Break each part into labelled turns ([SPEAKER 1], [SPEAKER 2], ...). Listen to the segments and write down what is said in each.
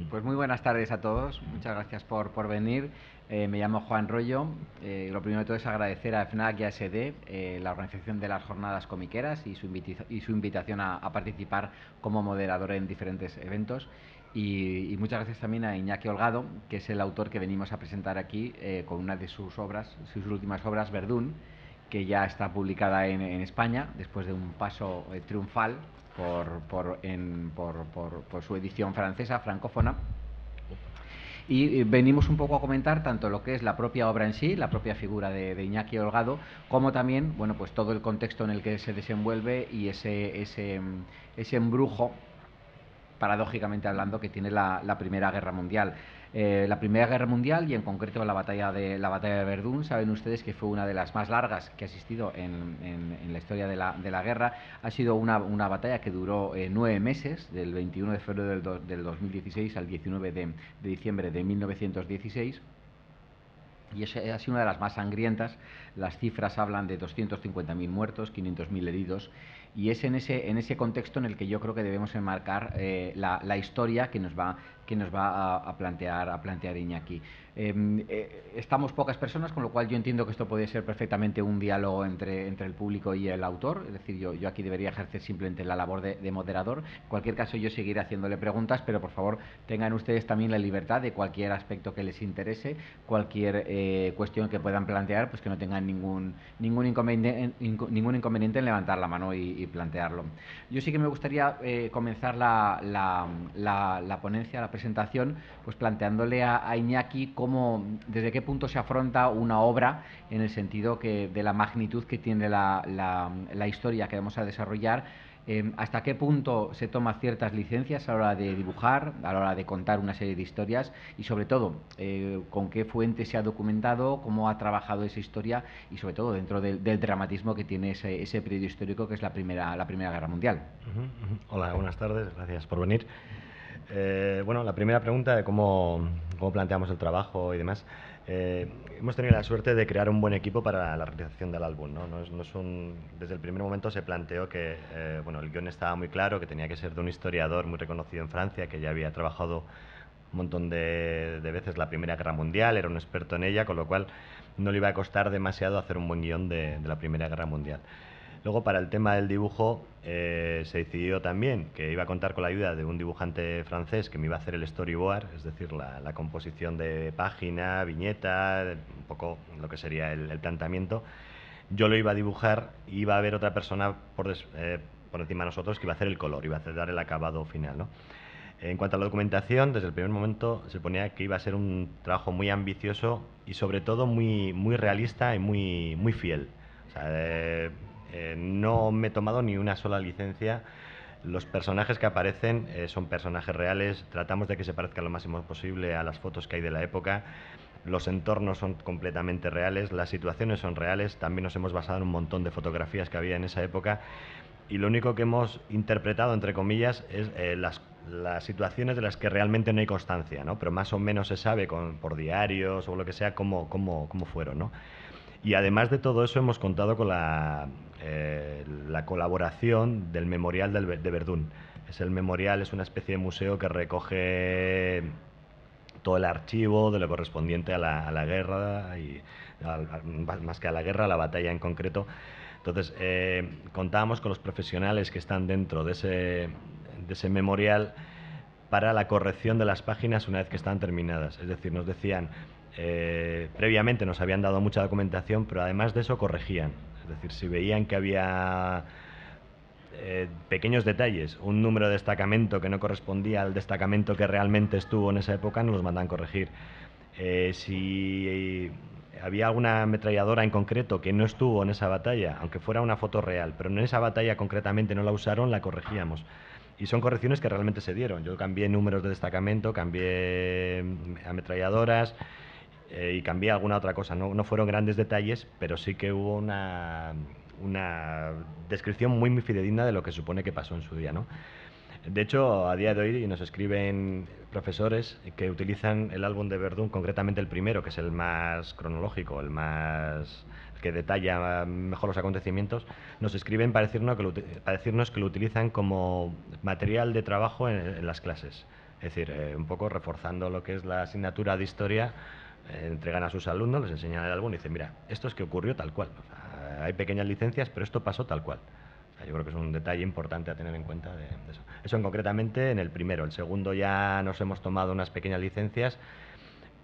[SPEAKER 1] Pues muy buenas tardes a todos. Muchas gracias por venir. Me llamo Juan Rollo. Lo primero de todo es agradecer a FNAC y a SD la organización de las jornadas comiqueras y su invitación a participar como moderador en diferentes eventos. Y muchas gracias también a Iñaki Holgado, que es el autor que venimos a presentar aquí con una de sus obras, sus últimas obras, Verdún, que ya está publicada en España después de un paso triunfal por su edición francesa, francófona. Y venimos un poco a comentar tanto lo que es la propia obra en sí, la propia figura de Iñaki Holgado, como también, bueno, pues todo el contexto en el que se desenvuelve y ese embrujo, paradójicamente hablando, que tiene la Primera Guerra Mundial. La Primera Guerra Mundial, y en concreto la batalla de Verdún, saben ustedes que fue una de las más largas que ha existido en la historia de la guerra. Ha sido una batalla que duró 9 meses, del 21 de febrero del 2016 al 19 de diciembre de 1916. Y ha sido una de las más sangrientas. Las cifras hablan de 250.000 muertos, 500.000 heridos, y es en ese contexto en el que yo creo que debemos enmarcar la historia que nos va a plantear Iñaki. Estamos pocas personas, con lo cual yo entiendo que esto puede ser perfectamente un diálogo entre el público y el autor. Es decir, yo aquí debería ejercer simplemente la labor de moderador. En cualquier caso, yo seguiré haciéndole preguntas, pero por favor tengan ustedes también la libertad de cualquier aspecto que les interese, cualquier cuestión que puedan plantear, pues que no tengan ningún inconveniente en levantar la mano y plantearlo. Yo sí que me gustaría comenzar la ponencia, la presentación, pues planteándole a Iñaki desde qué punto se afronta una obra, en el sentido de la magnitud que tiene la historia que vamos a desarrollar. Hasta qué punto se toman ciertas licencias a la hora de dibujar, a la hora de contar una serie de historias, y sobre todo con qué fuente se ha documentado, cómo ha trabajado esa historia, y sobre todo dentro del dramatismo que tiene ese periodo histórico que es la Primera Guerra Mundial.
[SPEAKER 2] Hola, buenas tardes, gracias por venir. Bueno, la primera pregunta de cómo planteamos el trabajo y demás. Hemos tenido la suerte de crear un buen equipo para la realización del álbum, ¿no? Desde el primer momento se planteó que bueno, el guión estaba muy claro, que tenía que ser de un historiador muy reconocido en Francia, que ya había trabajado un montón de veces la Primera Guerra Mundial, era un experto en ella, con lo cual no le iba a costar demasiado hacer un buen guión de la Primera Guerra Mundial. Luego, para el tema del dibujo, se decidió también que iba a contar con la ayuda de un dibujante francés que me iba a hacer el storyboard, es decir, la composición de página, viñeta, un poco lo que sería el planteamiento. Yo lo iba a dibujar y iba a haber otra persona por encima de nosotros que iba a hacer el color, iba a dar el acabado final, ¿no? En cuanto a la documentación, desde el primer momento se ponía que iba a ser un trabajo muy ambicioso y sobre todo muy realista y muy fiel. O sea, no me he tomado ni una sola licencia. Los personajes que aparecen son personajes reales. Tratamos de que se parezca lo máximo posible a las fotos que hay de la época. Los entornos son completamente reales, las situaciones son reales. También nos hemos basado en un montón de fotografías que había en esa época. Y lo único que hemos interpretado, entre comillas, es las situaciones de las que realmente no hay constancia, ¿no? Pero más o menos se sabe por diarios o lo que sea cómo fueron, ¿no? Y además de todo eso hemos contado con la colaboración del Memorial de Verdún. El memorial es una especie de museo que recoge todo el archivo de lo correspondiente a la guerra, y más que a la guerra, a la batalla en concreto. Entonces, contábamos con los profesionales que están dentro de ese memorial para la corrección de las páginas una vez que estaban terminadas. Es decir, nos decían, previamente nos habían dado mucha documentación, pero además de eso corregían. Es decir, si veían que había pequeños detalles, un número de destacamento que no correspondía al destacamento que realmente estuvo en esa época, nos los mandan corregir. Si había alguna ametralladora en concreto que no estuvo en esa batalla, aunque fuera una foto real, pero en esa batalla concretamente no la usaron, la corregíamos. Y son correcciones que realmente se dieron. Yo cambié números de destacamento, cambié ametralladoras y cambié alguna otra cosa. No fueron grandes detalles, pero sí que hubo una descripción muy fidedigna de lo que supone que pasó en su día, ¿no? De hecho, a día de hoy nos escriben profesores que utilizan el álbum de Verdún, concretamente el primero, que es el más cronológico, el que detalla mejor los acontecimientos. Nos escriben para decirnos que lo utilizan como material de trabajo en las clases. decir, un poco reforzando lo que es la asignatura de historia, entregan a sus alumnos, les enseñan el álbum y dicen, mira, esto es que ocurrió tal cual. O sea, hay pequeñas licencias, pero esto pasó tal cual. O sea, yo creo que es un detalle importante a tener en cuenta de eso. Eso concretamente en el primero. El segundo ya nos hemos tomado unas pequeñas licencias,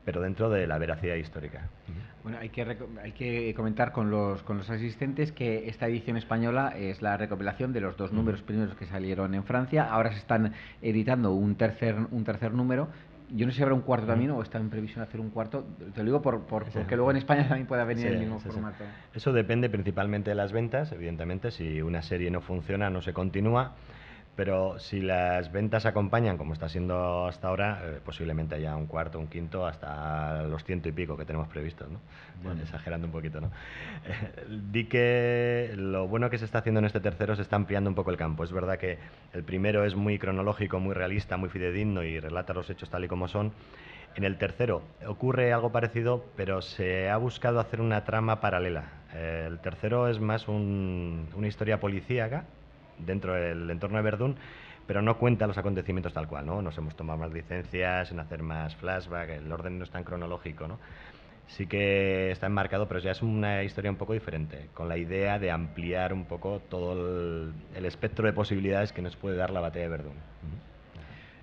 [SPEAKER 2] pero dentro de la veracidad histórica.
[SPEAKER 1] Bueno, hay que comentar con los asistentes que esta edición española es la recopilación de los dos números primeros que salieron en Francia. Ahora se están editando un tercer número. Yo no sé si habrá un cuarto también o está en previsión hacer un cuarto. Te lo digo porque luego en España también puede venir el mismo formato.
[SPEAKER 2] Eso depende principalmente de las ventas, evidentemente. Si una serie no funciona, no se continúa. Pero si las ventas acompañan, como está siendo hasta ahora, posiblemente haya un cuarto, un quinto, hasta los 100 y pico que tenemos previstos, ¿no? Bueno. Exagerando un poquito, ¿no? Di que lo bueno que se está haciendo en este tercero, se está ampliando un poco el campo. Es verdad que el primero es muy cronológico, muy realista, muy fidedigno y relata los hechos tal y como son. En el tercero ocurre algo parecido, pero se ha buscado hacer una trama paralela. El tercero es más una historia policíaca dentro del entorno de Verdún, pero no cuenta los acontecimientos tal cual, ¿no? Nos hemos tomado más licencias en hacer más flashback, el orden no es tan cronológico, ¿no? Sí que está enmarcado, pero ya es una historia un poco diferente, con la idea de ampliar un poco todo el espectro de posibilidades que nos puede dar la batalla de Verdún.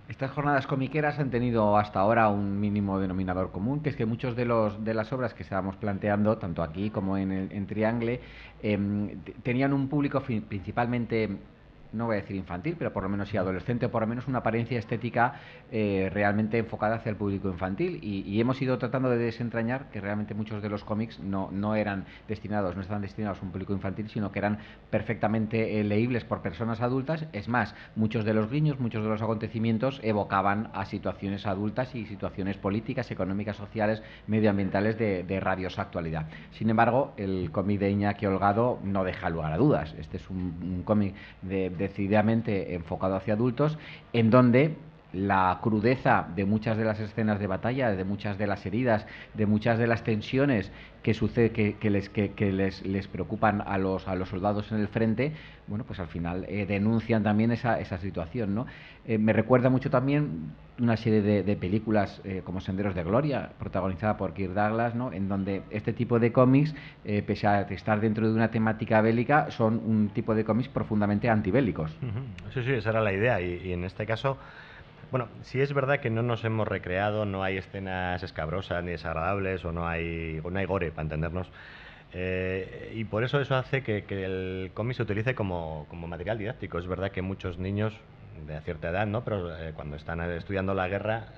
[SPEAKER 1] Estas jornadas comiqueras han tenido hasta ahora un mínimo denominador común, que es que muchos de las obras que estábamos planteando, tanto aquí como en Triangle, tenían un público principalmente, no voy a decir infantil, pero por lo menos sí adolescente, o por lo menos una apariencia estética realmente enfocada hacia el público infantil. Y hemos ido tratando de desentrañar que realmente muchos de los cómics no estaban destinados a un público infantil, sino que eran perfectamente leíbles por personas adultas. Es más, muchos de los guiños, muchos de los acontecimientos evocaban a situaciones adultas y situaciones políticas, económicas, sociales, medioambientales de rabiosa actualidad. Sin embargo, el cómic de Iñaki Holgado no deja lugar a dudas. Este es un cómic decididamente enfocado hacia adultos, en donde la crudeza de muchas de las escenas de batalla, de muchas de las heridas, de muchas de las tensiones que sucede, que les preocupan a los soldados en el frente, bueno, pues al final denuncian también esa situación, ¿no? Me recuerda mucho también una serie de películas como Senderos de Gloria, protagonizada por Kirk Douglas, ¿no? En donde este tipo de cómics, pese a estar dentro de una temática bélica, son un tipo de cómics profundamente antibélicos.
[SPEAKER 2] Sí, esa era la idea, y en este caso, bueno, si es verdad que no nos hemos recreado, no hay escenas escabrosas ni desagradables, o no hay gore, para entendernos, y por eso hace que el cómic se utilice como material didáctico. Es verdad que muchos niños de cierta edad, ¿no? Pero cuando están estudiando la guerra,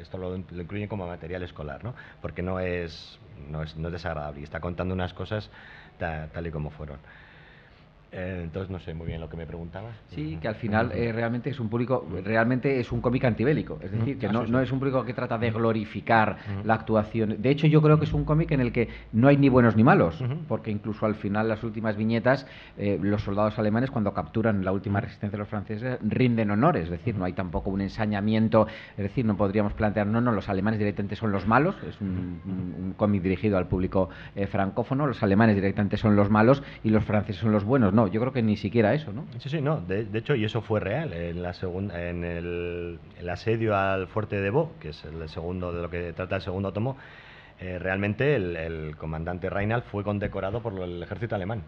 [SPEAKER 2] esto lo incluyen como material escolar, ¿no? Porque no es desagradable y está contando unas cosas tal y como fueron. Entonces no sé muy bien lo que me preguntabas.
[SPEAKER 1] Sí, que al final realmente es un público, realmente es un cómic antibélico, es decir, que no es un público que trata de glorificar la actuación. De hecho, yo creo que es un cómic en el que no hay ni buenos ni malos, porque incluso al final, las últimas viñetas, los soldados alemanes, cuando capturan la última resistencia de los franceses, rinden honores, es decir, no hay tampoco un ensañamiento, es decir, no podríamos plantear, no, los alemanes directamente son los malos, es un cómic dirigido al público francófono, los alemanes directamente son los malos y los franceses son los buenos. No, yo creo que ni siquiera eso, ¿no?
[SPEAKER 2] Sí, no. De hecho, y eso fue real. En el asedio al fuerte de Vaux, que es el segundo de lo que trata el segundo tomo, realmente el comandante Reinald fue condecorado por el ejército alemán.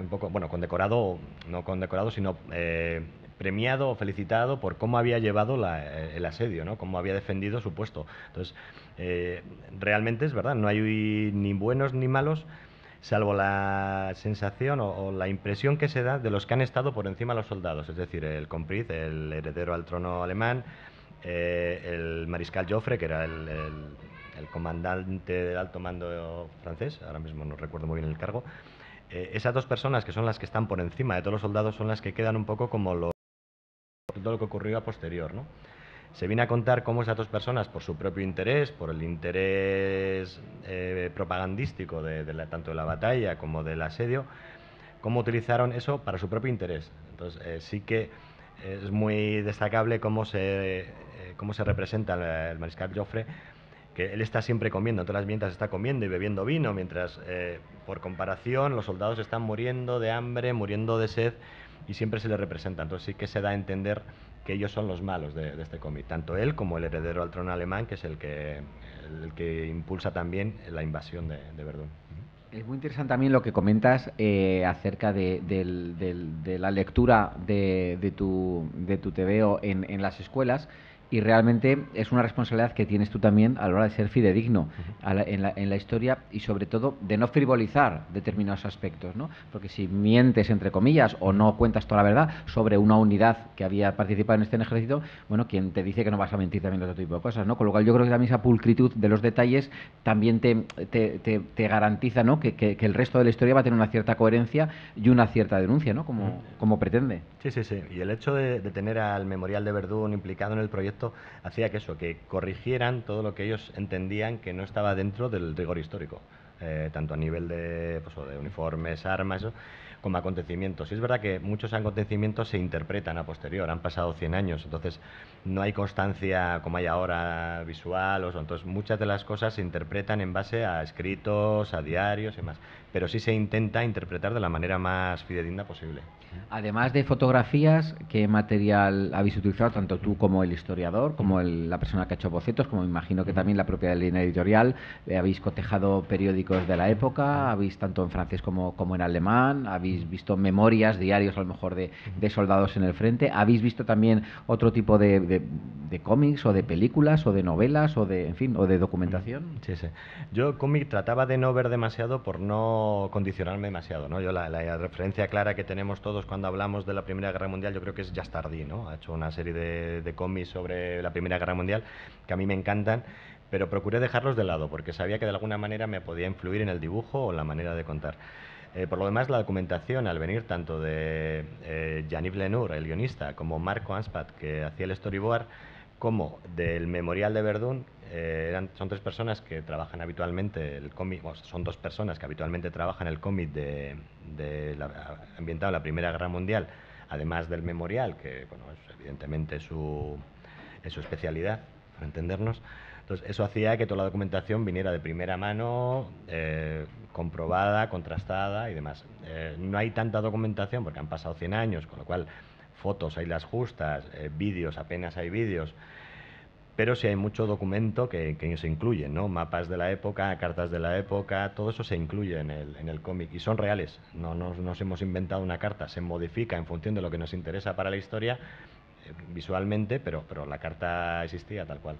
[SPEAKER 2] Un poco, bueno, condecorado, no condecorado, sino premiado o felicitado por cómo había llevado el asedio, ¿no? Cómo había defendido su puesto. Entonces, realmente es verdad, no hay ni buenos ni malos, salvo la sensación o la impresión que se da de los que han estado por encima de los soldados, es decir, el Compris, el heredero al trono alemán, el mariscal Joffre, que era el comandante del alto mando francés, ahora mismo no recuerdo muy bien el cargo. Esas dos personas, que son las que están por encima de todos los soldados, son las que quedan un poco como todo lo que ocurrió a posterior, ¿no? Se viene a contar cómo esas dos personas, por su propio interés, por el interés propagandístico tanto de la batalla como del asedio, cómo utilizaron eso para su propio interés. Entonces, sí que es muy destacable cómo se representa el mariscal Joffre, que él está siempre comiendo, en todas las viñetas está comiendo y bebiendo vino, mientras, por comparación, los soldados están muriendo de hambre, muriendo de sed, y siempre se le representa. Entonces sí que se da a entender que ellos son los malos de este cómic, tanto él como el heredero al trono alemán, que es el que impulsa también la invasión de Verdún.
[SPEAKER 1] Es muy interesante también lo que comentas acerca de la lectura de tu TVO en las escuelas, y realmente es una responsabilidad que tienes tú también a la hora de ser fidedigno en la historia, y sobre todo de no frivolizar determinados aspectos, ¿no? Porque si mientes, entre comillas, o no cuentas toda la verdad sobre una unidad que había participado en este ejército, bueno, ¿quién te dice que no vas a mentir también de otro tipo de cosas, ¿no? Con lo cual yo creo que también esa pulcritud de los detalles también te garantiza, ¿no? que el resto de la historia va a tener una cierta coherencia y una cierta denuncia, ¿no? Como pretende.
[SPEAKER 2] Sí, sí, sí. Y el hecho de tener al Memorial de Verdún implicado en el proyecto hacía que corrigieran todo lo que ellos entendían que no estaba dentro del rigor histórico, tanto a nivel de uniformes, armas, eso, como acontecimientos. Y es verdad que muchos acontecimientos se interpretan a posterior, han pasado 100 años, entonces no hay constancia como hay ahora visual, entonces muchas de las cosas se interpretan en base a escritos, a diarios y demás, pero sí se intenta interpretar de la manera más fidedigna posible.
[SPEAKER 1] Además de fotografías, ¿qué material habéis utilizado tanto tú como el historiador, como la persona que ha hecho bocetos, como me imagino que también la propia línea editorial? ¿Habéis cotejado periódicos de la época? ¿Habéis tanto en francés como en alemán? ¿Habéis visto memorias, diarios a lo mejor de soldados en el frente? ¿Habéis visto también otro tipo de cómics o de películas o de novelas o de, en fin, o de documentación?
[SPEAKER 2] Sí, sí. Yo cómic trataba de no ver demasiado por no condicionarme demasiado, ¿no? Yo la referencia clara que tenemos todos cuando hablamos de la Primera Guerra Mundial, yo creo que es Jastardi, ¿no? Ha hecho una serie de cómics sobre la Primera Guerra Mundial que a mí me encantan, pero procuré dejarlos de lado porque sabía que de alguna manera me podía influir en el dibujo o en la manera de contar. Por lo demás, la documentación, al venir tanto de Yaniv Lenur, el guionista, como Marco Anspat, que hacía el storyboard, como del Memorial de Verdún, son tres personas que trabajan habitualmente el cómic, son dos personas que habitualmente trabajan el cómic ambientado en la Primera Guerra Mundial, además del Memorial, que bueno, es evidentemente es su especialidad, para entendernos. Entonces, eso hacía que toda la documentación viniera de primera mano, comprobada, contrastada y demás. No hay tanta documentación porque han pasado 100 años, con lo cual fotos hay las justas, vídeos apenas hay vídeos, pero sí hay mucho documento que se incluye, ¿no? Mapas de la época, cartas de la época, todo eso se incluye en el cómic y son reales. No nos hemos inventado una carta, se modifica en función de lo que nos interesa para la historia visualmente, pero la carta existía tal cual.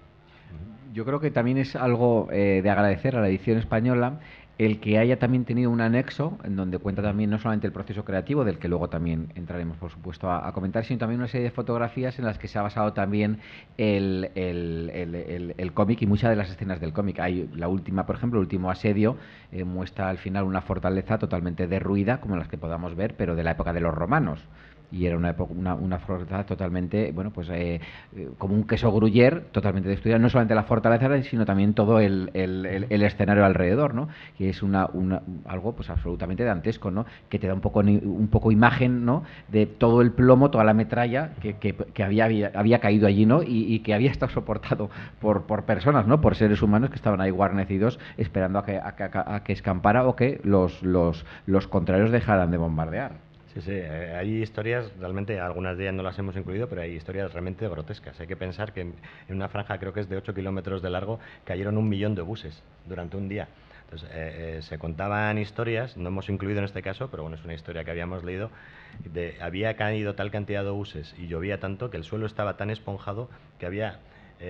[SPEAKER 1] Yo creo que también es algo de agradecer a la edición española el que haya también tenido un anexo en donde cuenta también no solamente el proceso creativo, del que luego también entraremos por supuesto a comentar, sino también una serie de fotografías en las que se ha basado también el cómic y muchas de las escenas del cómic. Hay la última, por ejemplo, el último asedio, muestra al final una fortaleza totalmente derruida, como las que podamos ver, pero de la época de los romanos. Y era una fortaleza totalmente, bueno, pues como un queso gruyère, totalmente destruida, no solamente la fortaleza, sino también todo el escenario alrededor, ¿no? Que es algo pues absolutamente dantesco, ¿no? Que te da un poco imagen, ¿no? De todo el plomo, toda la metralla que había caído allí, ¿no? Y que había estado soportado por personas, ¿no? Por seres humanos que estaban ahí guarnecidos esperando a que escampara o que los contrarios dejaran de bombardear.
[SPEAKER 2] Sí, sí, hay historias, realmente algunas de ellas no las hemos incluido, pero hay historias realmente grotescas. Hay que pensar que en una franja, creo que es de 8 kilómetros de largo, cayeron 1 millón de buses durante un día. Entonces, se contaban historias, no hemos incluido en este caso, pero bueno, es una historia que habíamos leído, había caído tal cantidad de buses y llovía tanto que el suelo estaba tan esponjado que había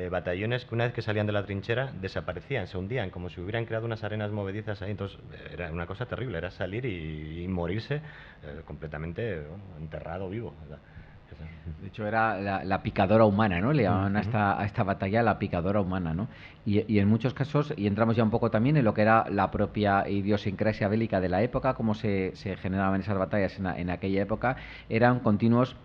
[SPEAKER 2] batallones que una vez que salían de la trinchera desaparecían, se hundían, como si hubieran creado unas arenas movedizas ahí. Entonces era una cosa terrible, era salir y morirse completamente enterrado vivo.
[SPEAKER 1] De hecho era la picadora humana, ¿no? Le llamaban a esta batalla la picadora humana, ¿no? Y en muchos casos, y entramos ya un poco también en lo que era la propia idiosincrasia bélica de la época, cómo se generaban esas batallas en aquella época, eran continuos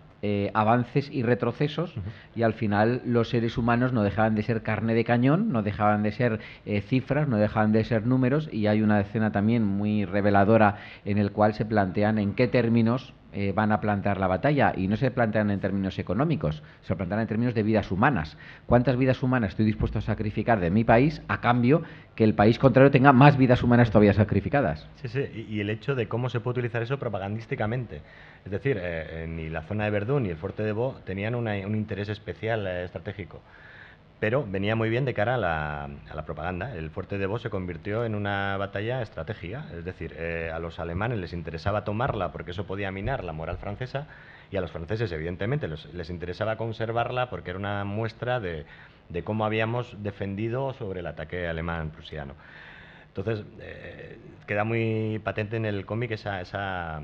[SPEAKER 1] avances y retrocesos, y al final los seres humanos no dejaban de ser carne de cañón, no dejaban de ser cifras, no dejaban de ser números, y hay una escena también muy reveladora en el cual se plantean en qué términos van a plantear la batalla, y no se plantean en términos económicos, se lo plantean en términos de vidas humanas. ¿Cuántas vidas humanas estoy dispuesto a sacrificar de mi país a cambio que el país contrario tenga más vidas humanas todavía sacrificadas?
[SPEAKER 2] Sí, sí, y el hecho de cómo se puede utilizar eso propagandísticamente. Es decir, ni la zona de Verdún ni el fuerte de Bo tenían un interés especial estratégico, pero venía muy bien de cara a la propaganda. El fuerte de Bo se convirtió en una batalla estratégica, es decir, a los alemanes les interesaba tomarla porque eso podía minar la moral francesa, y a los franceses, evidentemente, les interesaba conservarla porque era una muestra de cómo habíamos defendido sobre el ataque alemán prusiano. Entonces, queda muy patente en el cómic esa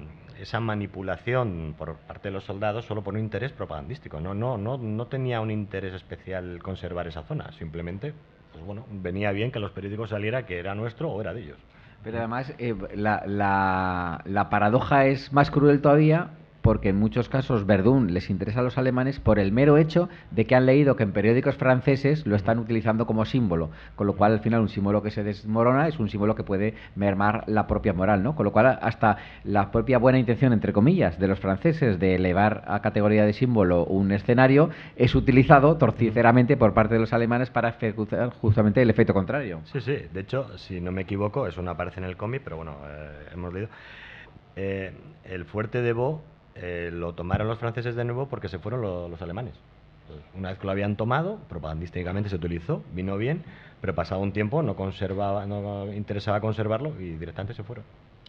[SPEAKER 2] manipulación por parte de los soldados solo por un interés propagandístico. No tenía un interés especial conservar esa zona, simplemente, pues bueno, venía bien que en los periódicos saliera que era nuestro o era de ellos.
[SPEAKER 1] Pero además, la paradoja es más cruel todavía, porque en muchos casos Verdún les interesa a los alemanes por el mero hecho de que han leído que en periódicos franceses lo están utilizando como símbolo, con lo cual al final un símbolo que se desmorona es un símbolo que puede mermar la propia moral, ¿no? Con lo cual hasta la propia buena intención, entre comillas, de los franceses de elevar a categoría de símbolo un escenario es utilizado torticeramente por parte de los alemanes para ejecutar justamente el efecto contrario.
[SPEAKER 2] Sí, sí, de hecho, si no me equivoco, eso no aparece en el cómic, pero bueno, hemos leído, el fuerte de Bo lo tomaron los franceses de nuevo porque se fueron los alemanes. Pues, una vez que lo habían tomado, propagandísticamente se utilizó, vino bien, pero pasado un tiempo no interesaba conservarlo y directamente se fueron.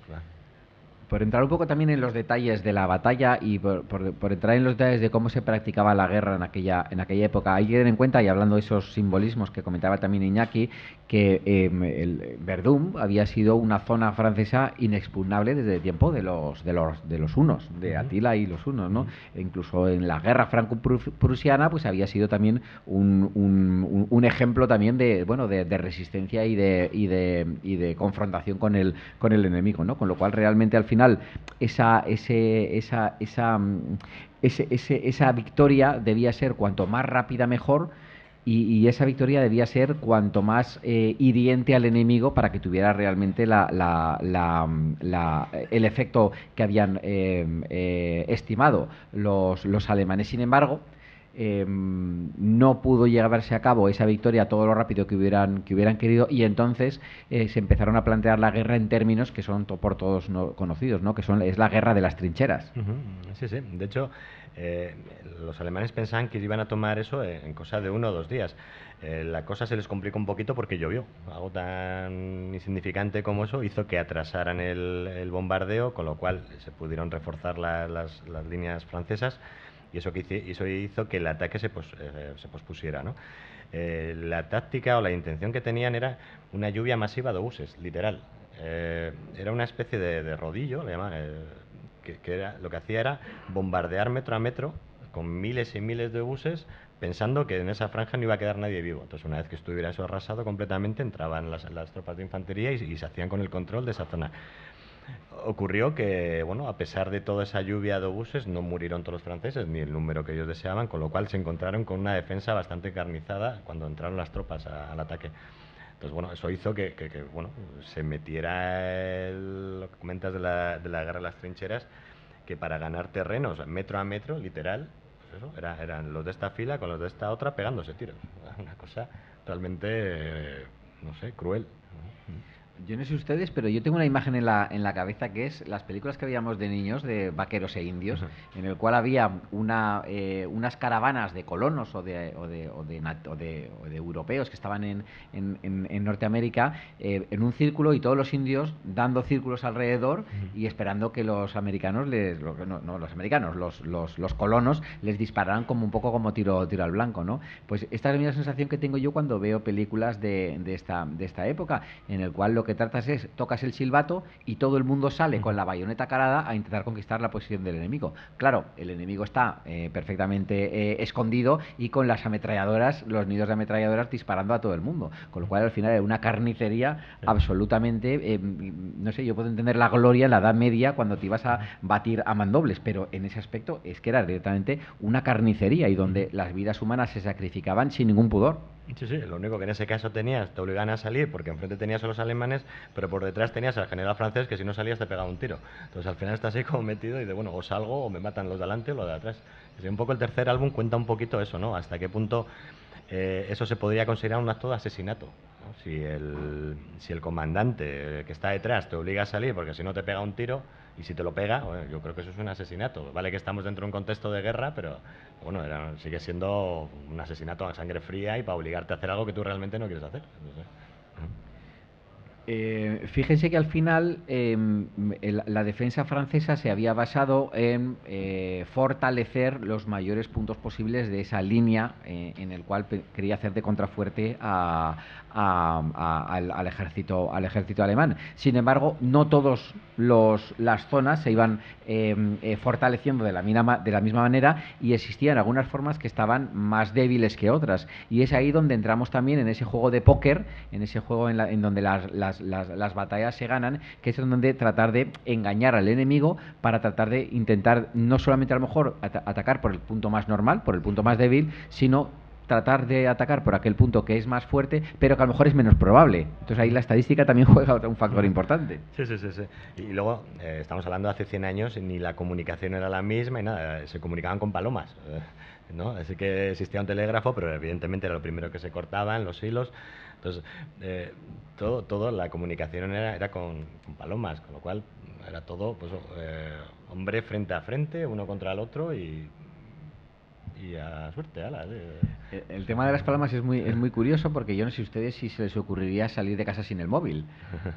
[SPEAKER 2] Claro.
[SPEAKER 1] Por entrar un poco también en los detalles de la batalla y por entrar en los detalles de cómo se practicaba la guerra en aquella época, hay que tener en cuenta, y hablando de esos simbolismos que comentaba también Iñaki, que el Verdún había sido una zona francesa inexpugnable desde el tiempo de los hunos, de Atila y los hunos, ¿no? E incluso en la guerra franco-prusiana, pues había sido también un ejemplo también de, bueno, de resistencia y de confrontación con el enemigo, ¿no? Con lo cual realmente al final esa victoria debía ser cuanto más rápida mejor, y esa victoria debía ser cuanto más hiriente al enemigo para que tuviera realmente el efecto que habían estimado los alemanes. Sin embargo, no pudo llevarse a cabo esa victoria todo lo rápido que hubieran querido, y entonces se empezaron a plantear la guerra en términos que son por todos conocidos, ¿no? Es la guerra de las trincheras.
[SPEAKER 2] Sí, sí. De hecho, los alemanes pensaban que iban a tomar eso en cosa de 1 o 2 días. La cosa se les complicó un poquito porque llovió. Algo tan insignificante como eso hizo que atrasaran el bombardeo, con lo cual se pudieron reforzar las líneas francesas, y eso hizo que el ataque se pospusiera, ¿no? La táctica o la intención que tenían era una lluvia masiva de obuses, literal. Era una especie de rodillo, le llamaban, lo que hacía era bombardear metro a metro con miles y miles de obuses, pensando que en esa franja no iba a quedar nadie vivo. Entonces, una vez que estuviera eso arrasado completamente, entraban las tropas de infantería y se hacían con el control de esa zona. Ocurrió que, bueno, a pesar de toda esa lluvia de obuses, no murieron todos los franceses, ni el número que ellos deseaban, con lo cual se encontraron con una defensa bastante encarnizada cuando entraron las tropas al ataque. Entonces, bueno, eso hizo que bueno, se metiera lo que comentas de la guerra de las trincheras, que para ganar terrenos metro a metro, literal, pues eso, eran los de esta fila con los de esta otra pegándose tiros. Una cosa realmente, no sé, cruel.
[SPEAKER 1] Yo no sé ustedes, pero yo tengo una imagen en la cabeza que es las películas que veíamos de niños de vaqueros e indios, en el cual había unas caravanas de colonos o de europeos que estaban en Norteamérica, en un círculo, y todos los indios dando círculos alrededor y esperando que los americanos, los colonos les dispararan como un poco como tiro al blanco, ¿no? Pues esta es la misma sensación que tengo yo cuando veo películas de esta época, en el cual lo que tratas es, tocas el silbato y todo el mundo sale con la bayoneta calada a intentar conquistar la posición del enemigo. Claro, el enemigo está perfectamente escondido y con las ametralladoras, los nidos de ametralladoras disparando a todo el mundo, con lo cual al final era una carnicería absolutamente, no sé, yo puedo entender la gloria en la Edad Media cuando te ibas a batir a mandobles, pero en ese aspecto es que era directamente una carnicería y donde las vidas humanas se sacrificaban sin ningún pudor.
[SPEAKER 2] Sí, sí, lo único que en ese caso tenías, te obligaban a salir porque enfrente tenías a los alemanes, pero por detrás tenías al general francés que si no salías te pegaba un tiro. Entonces al final estás ahí como metido y de bueno, o salgo o me matan los de adelante o los de atrás. Y un poco el tercer álbum cuenta un poquito eso, ¿no? Hasta qué punto eso se podría considerar un acto de asesinato, ¿no? Si el comandante que está detrás te obliga a salir porque si no te pega un tiro y si te lo pega, bueno, yo creo que eso es un asesinato. Vale que estamos dentro de un contexto de guerra, pero bueno, sigue siendo un asesinato a sangre fría y para obligarte a hacer algo que tú realmente no quieres hacer. No sé.
[SPEAKER 1] Fíjense que al final la defensa francesa se había basado en fortalecer los mayores puntos posibles de esa línea en el cual quería hacer de contrafuerte al ejército alemán. Sin embargo, no todas las zonas se iban fortaleciendo de la misma manera y existían algunas formas que estaban más débiles que otras. Y es ahí donde entramos también en ese juego de póker, en ese juego en donde las batallas se ganan, que es en donde tratar de engañar al enemigo para tratar de intentar no solamente a lo mejor atacar por el punto más normal, por el punto más débil, sino tratar de atacar por aquel punto que es más fuerte, pero que a lo mejor es menos probable. Entonces ahí la estadística también juega un factor importante.
[SPEAKER 2] Sí, sí, sí, sí. Y luego, estamos hablando de hace 100 años, ni la comunicación era la misma y nada, se comunicaban con palomas, ¿no? Así que existía un telégrafo, pero evidentemente era lo primero que se cortaban, los hilos. Entonces, todo la comunicación era con palomas, con lo cual era todo, pues, hombre frente a frente, uno contra el otro y a suerte, ala.
[SPEAKER 1] El tema de las palomas es muy curioso porque yo no sé ustedes si se les ocurriría salir de casa sin el móvil.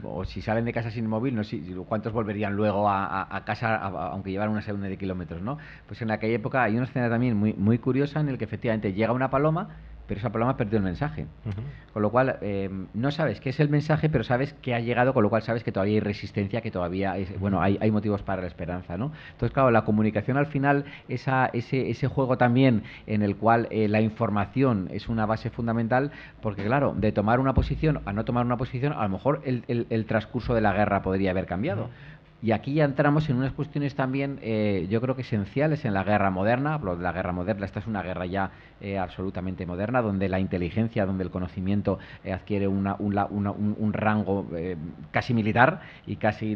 [SPEAKER 1] O si salen de casa sin el móvil, no sé cuántos volverían luego a casa, aunque llevaran una segunda de kilómetros, ¿no? Pues en aquella época hay una escena también muy curiosa en el que efectivamente llega una paloma, pero esa paloma perdió el mensaje. Con lo cual, no sabes qué es el mensaje, pero sabes que ha llegado, con lo cual sabes que todavía hay resistencia, que todavía bueno, hay motivos para la esperanza, ¿no? Entonces, claro, la comunicación al final, ese juego también en el cual la información es una base fundamental, porque claro, de tomar una posición a no tomar una posición, a lo mejor el transcurso de la guerra podría haber cambiado. Y aquí ya entramos en unas cuestiones también, yo creo que esenciales en la guerra moderna. Hablo de la guerra moderna, esta es una guerra ya absolutamente moderna, donde la inteligencia, donde el conocimiento adquiere un rango casi militar y casi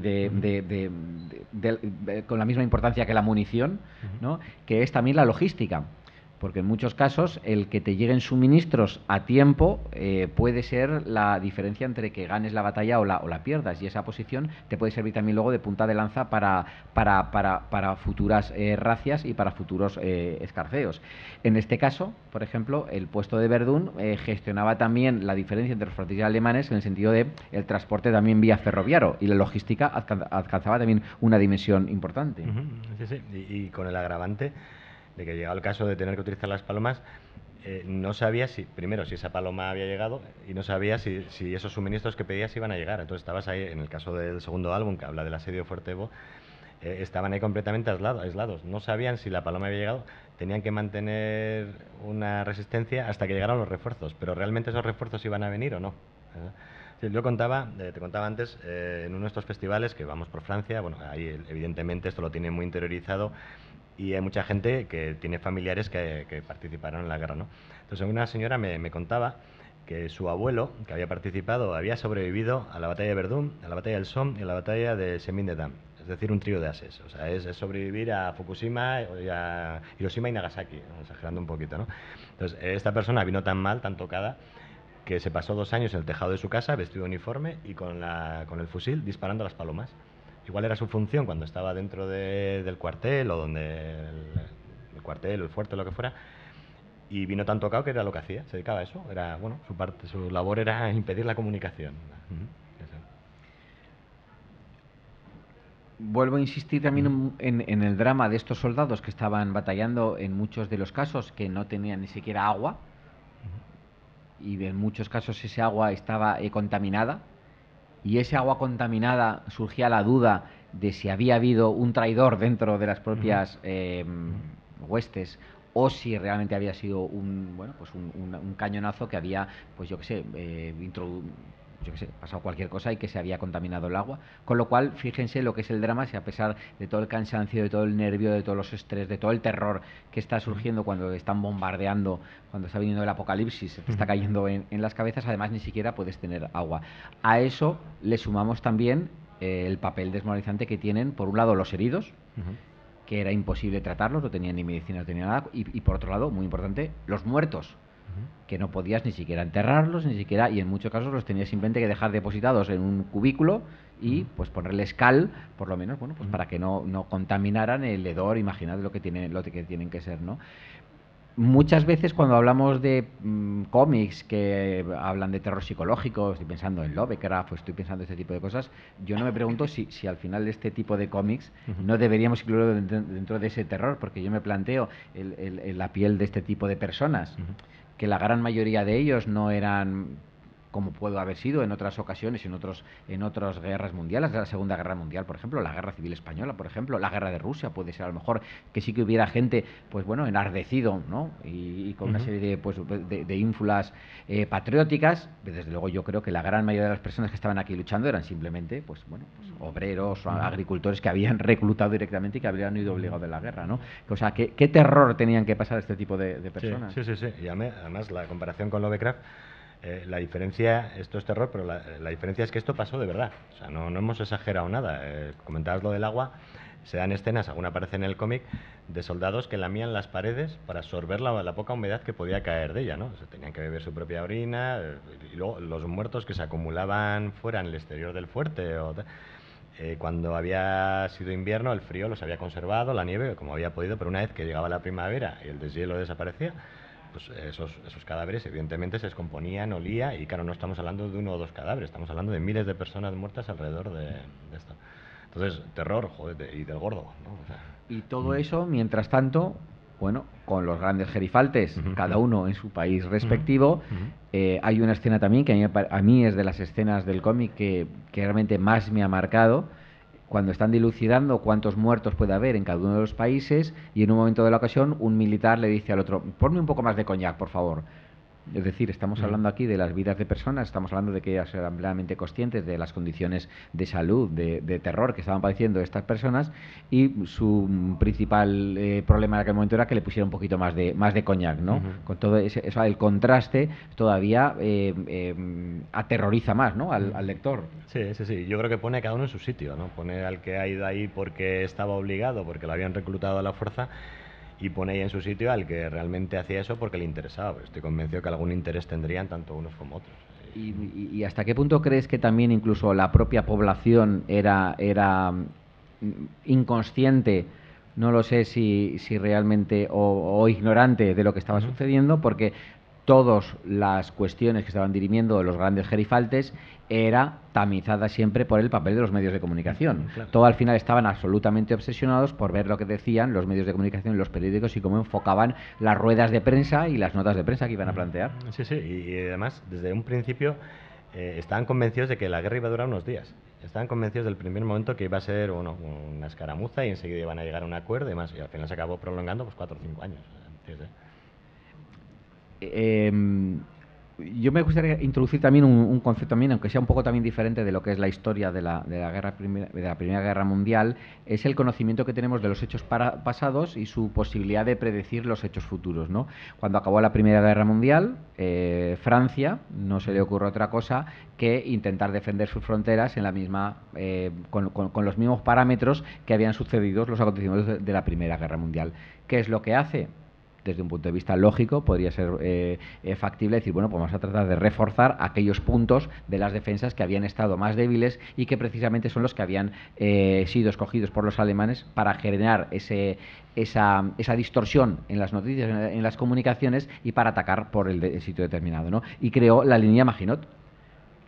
[SPEAKER 1] con la misma importancia que la munición, ¿no? Que es también la logística. Porque en muchos casos el que te lleguen suministros a tiempo puede ser la diferencia entre que ganes la batalla o la pierdas. Y esa posición te puede servir también luego de punta de lanza para futuras racias y para futuros escarceos. En este caso, por ejemplo, el puesto de Verdún gestionaba también la diferencia entre los franceses y alemanes en el sentido de el transporte también vía ferroviario y la logística alcanzaba también una dimensión importante.
[SPEAKER 2] Sí, sí. Y con el agravante de que llegado el caso de tener que utilizar las palomas, no sabía primero si esa paloma había llegado y no sabía si esos suministros que pedías iban a llegar. Entonces estabas ahí, en el caso del segundo álbum que habla del asedio de Fuerte Evo, estaban ahí completamente aislados. No sabían si la paloma había llegado, tenían que mantener una resistencia hasta que llegaran los refuerzos, pero realmente esos refuerzos iban a venir o no. Sí, yo te contaba antes, en uno de estos festivales que vamos por Francia, bueno, ahí evidentemente esto lo tiene muy interiorizado y hay mucha gente que tiene familiares que participaron en la guerra, ¿no? Entonces una señora me contaba que su abuelo, que había participado, había sobrevivido a la batalla de Verdún, a la batalla del Somme y a la batalla de Semin-de-Dam, es decir, un trío de ases. O sea, es sobrevivir a Fukushima y a Hiroshima y Nagasaki, exagerando un poquito, ¿no? Entonces, esta persona vino tan mal, tan tocada, que se pasó 2 años en el tejado de su casa, vestido de uniforme y con el fusil disparando a las palomas. Igual era su función cuando estaba dentro del cuartel o donde el cuartel, el fuerte, lo que fuera, y vino tan tocado que era lo que hacía, se dedicaba a eso, era, bueno, su labor era impedir la comunicación.
[SPEAKER 1] Vuelvo a insistir también en el drama de estos soldados que estaban batallando en muchos de los casos que no tenían ni siquiera agua y en muchos casos ese agua estaba contaminada y ese agua contaminada surgía la duda de si había habido un traidor dentro de las propias huestes o si realmente había sido un cañonazo que había, pues yo qué sé, yo qué sé, pasado cualquier cosa y que se había contaminado el agua. Con lo cual, fíjense lo que es el drama, si a pesar de todo el cansancio, de todo el nervio, de todos los estrés, de todo el terror que está surgiendo cuando están bombardeando, cuando está viniendo el apocalipsis, se te está cayendo en las cabezas, además ni siquiera puedes tener agua. A eso le sumamos también el papel desmoralizante que tienen, por un lado, los heridos, que era imposible tratarlos, no tenían ni medicina, no tenían nada, y por otro lado, muy importante, los muertos, que no podías ni siquiera enterrarlos, ni siquiera, y en muchos casos los tenías simplemente que dejar depositados en un cubículo y pues ponerles cal, por lo menos, bueno, pues para que no contaminaran el hedor, imaginad lo que tienen que ser, ¿no? Muchas veces cuando hablamos de cómics que hablan de terror psicológico, estoy pensando en Lovecraft, estoy pensando en este tipo de cosas, yo no me pregunto si al final de este tipo de cómics no deberíamos incluirlo dentro de ese terror, porque yo me planteo la piel de este tipo de personas, que la gran mayoría de ellos no eran como pudo haber sido en otras ocasiones, en otras guerras mundiales, la Segunda Guerra Mundial, por ejemplo, la Guerra Civil Española, por ejemplo, la Guerra de Rusia, puede ser a lo mejor que sí que hubiera gente, pues bueno, enardecido, ¿no? Y con una serie de ínfulas patrióticas. Desde luego yo creo que la gran mayoría de las personas que estaban aquí luchando eran simplemente, pues bueno, pues obreros o agricultores que habían reclutado directamente y que habrían ido obligados de la guerra, ¿no? O sea, ¿qué terror tenían que pasar este tipo de personas?
[SPEAKER 2] Sí. Y además la comparación con Lovecraft, la diferencia, esto es terror, pero la diferencia es que esto pasó de verdad. O sea, no hemos exagerado nada. Comentabas lo del agua, se dan escenas, alguna aparece en el cómic, de soldados que lamían las paredes para absorber la poca humedad que podía caer de ella, ¿no? O sea, tenían que beber su propia orina, y luego los muertos que se acumulaban fuera en el exterior del fuerte. Cuando había sido invierno, el frío los había conservado, la nieve, como había podido, pero una vez que llegaba la primavera y el deshielo desaparecía, pues esos cadáveres evidentemente se descomponían, olía, y claro, no estamos hablando de 1 o 2 cadáveres, estamos hablando de miles de personas muertas alrededor de esto. Entonces, terror, joder, y del gordo, ¿no? O sea,
[SPEAKER 1] y todo eso, mientras tanto, bueno, con los grandes gerifaltes, cada uno en su país respectivo. Hay una escena también que a mí es de las escenas del cómic que realmente más me ha marcado, cuando están dilucidando cuántos muertos puede haber en cada uno de los países, y en un momento de la ocasión un militar le dice al otro: ponme un poco más de coñac, por favor. Es decir, estamos hablando aquí de las vidas de personas, estamos hablando de que ellas eran plenamente conscientes de las condiciones de salud, de terror que estaban padeciendo estas personas, y su principal problema en aquel momento era que le pusiera un poquito más de coñac, ¿no? Con todo eso, el contraste todavía aterroriza más, ¿no? al lector.
[SPEAKER 2] Sí. Yo creo que pone a cada uno en su sitio, ¿no? Pone al que ha ido ahí porque estaba obligado, porque lo habían reclutado a la fuerza, y pone ahí en su sitio al que realmente hacía eso porque le interesaba. Estoy convencido que algún interés tendrían tanto unos como otros.
[SPEAKER 1] ¿Y hasta qué punto crees que también incluso la propia población era inconsciente, no lo sé si realmente, o ignorante de lo que estaba sucediendo? Porque todas las cuestiones que estaban dirimiendo los grandes gerifaltes era tamizada siempre por el papel de los medios de comunicación.
[SPEAKER 2] Claro.
[SPEAKER 1] Todo al final estaban absolutamente obsesionados por ver lo que decían los medios de comunicación, los periódicos, y cómo enfocaban las ruedas de prensa y las notas de prensa que iban a plantear.
[SPEAKER 2] Sí, y además desde un principio estaban convencidos de que la guerra iba a durar unos días. Estaban convencidos del primer momento que iba a ser una escaramuza y enseguida iban a llegar a un acuerdo y demás, y al final se acabó prolongando pues 4 o 5 años.
[SPEAKER 1] Yo me gustaría introducir también un concepto también, aunque sea un poco también diferente de lo que es la historia de la Primera Guerra Mundial, es el conocimiento que tenemos de los hechos pasados y su posibilidad de predecir los hechos futuros, ¿no? Cuando acabó la Primera Guerra Mundial, Francia no se le ocurre otra cosa que intentar defender sus fronteras en la misma, con los mismos parámetros que habían sucedido los acontecimientos de la Primera Guerra Mundial. ¿Qué es lo que hace? Desde un punto de vista lógico podría ser factible decir, bueno, pues vamos a tratar de reforzar aquellos puntos de las defensas que habían estado más débiles y que precisamente son los que habían sido escogidos por los alemanes para generar esa distorsión en las noticias, en las comunicaciones, y para atacar por el sitio determinado, ¿no? Y creó la línea Maginot.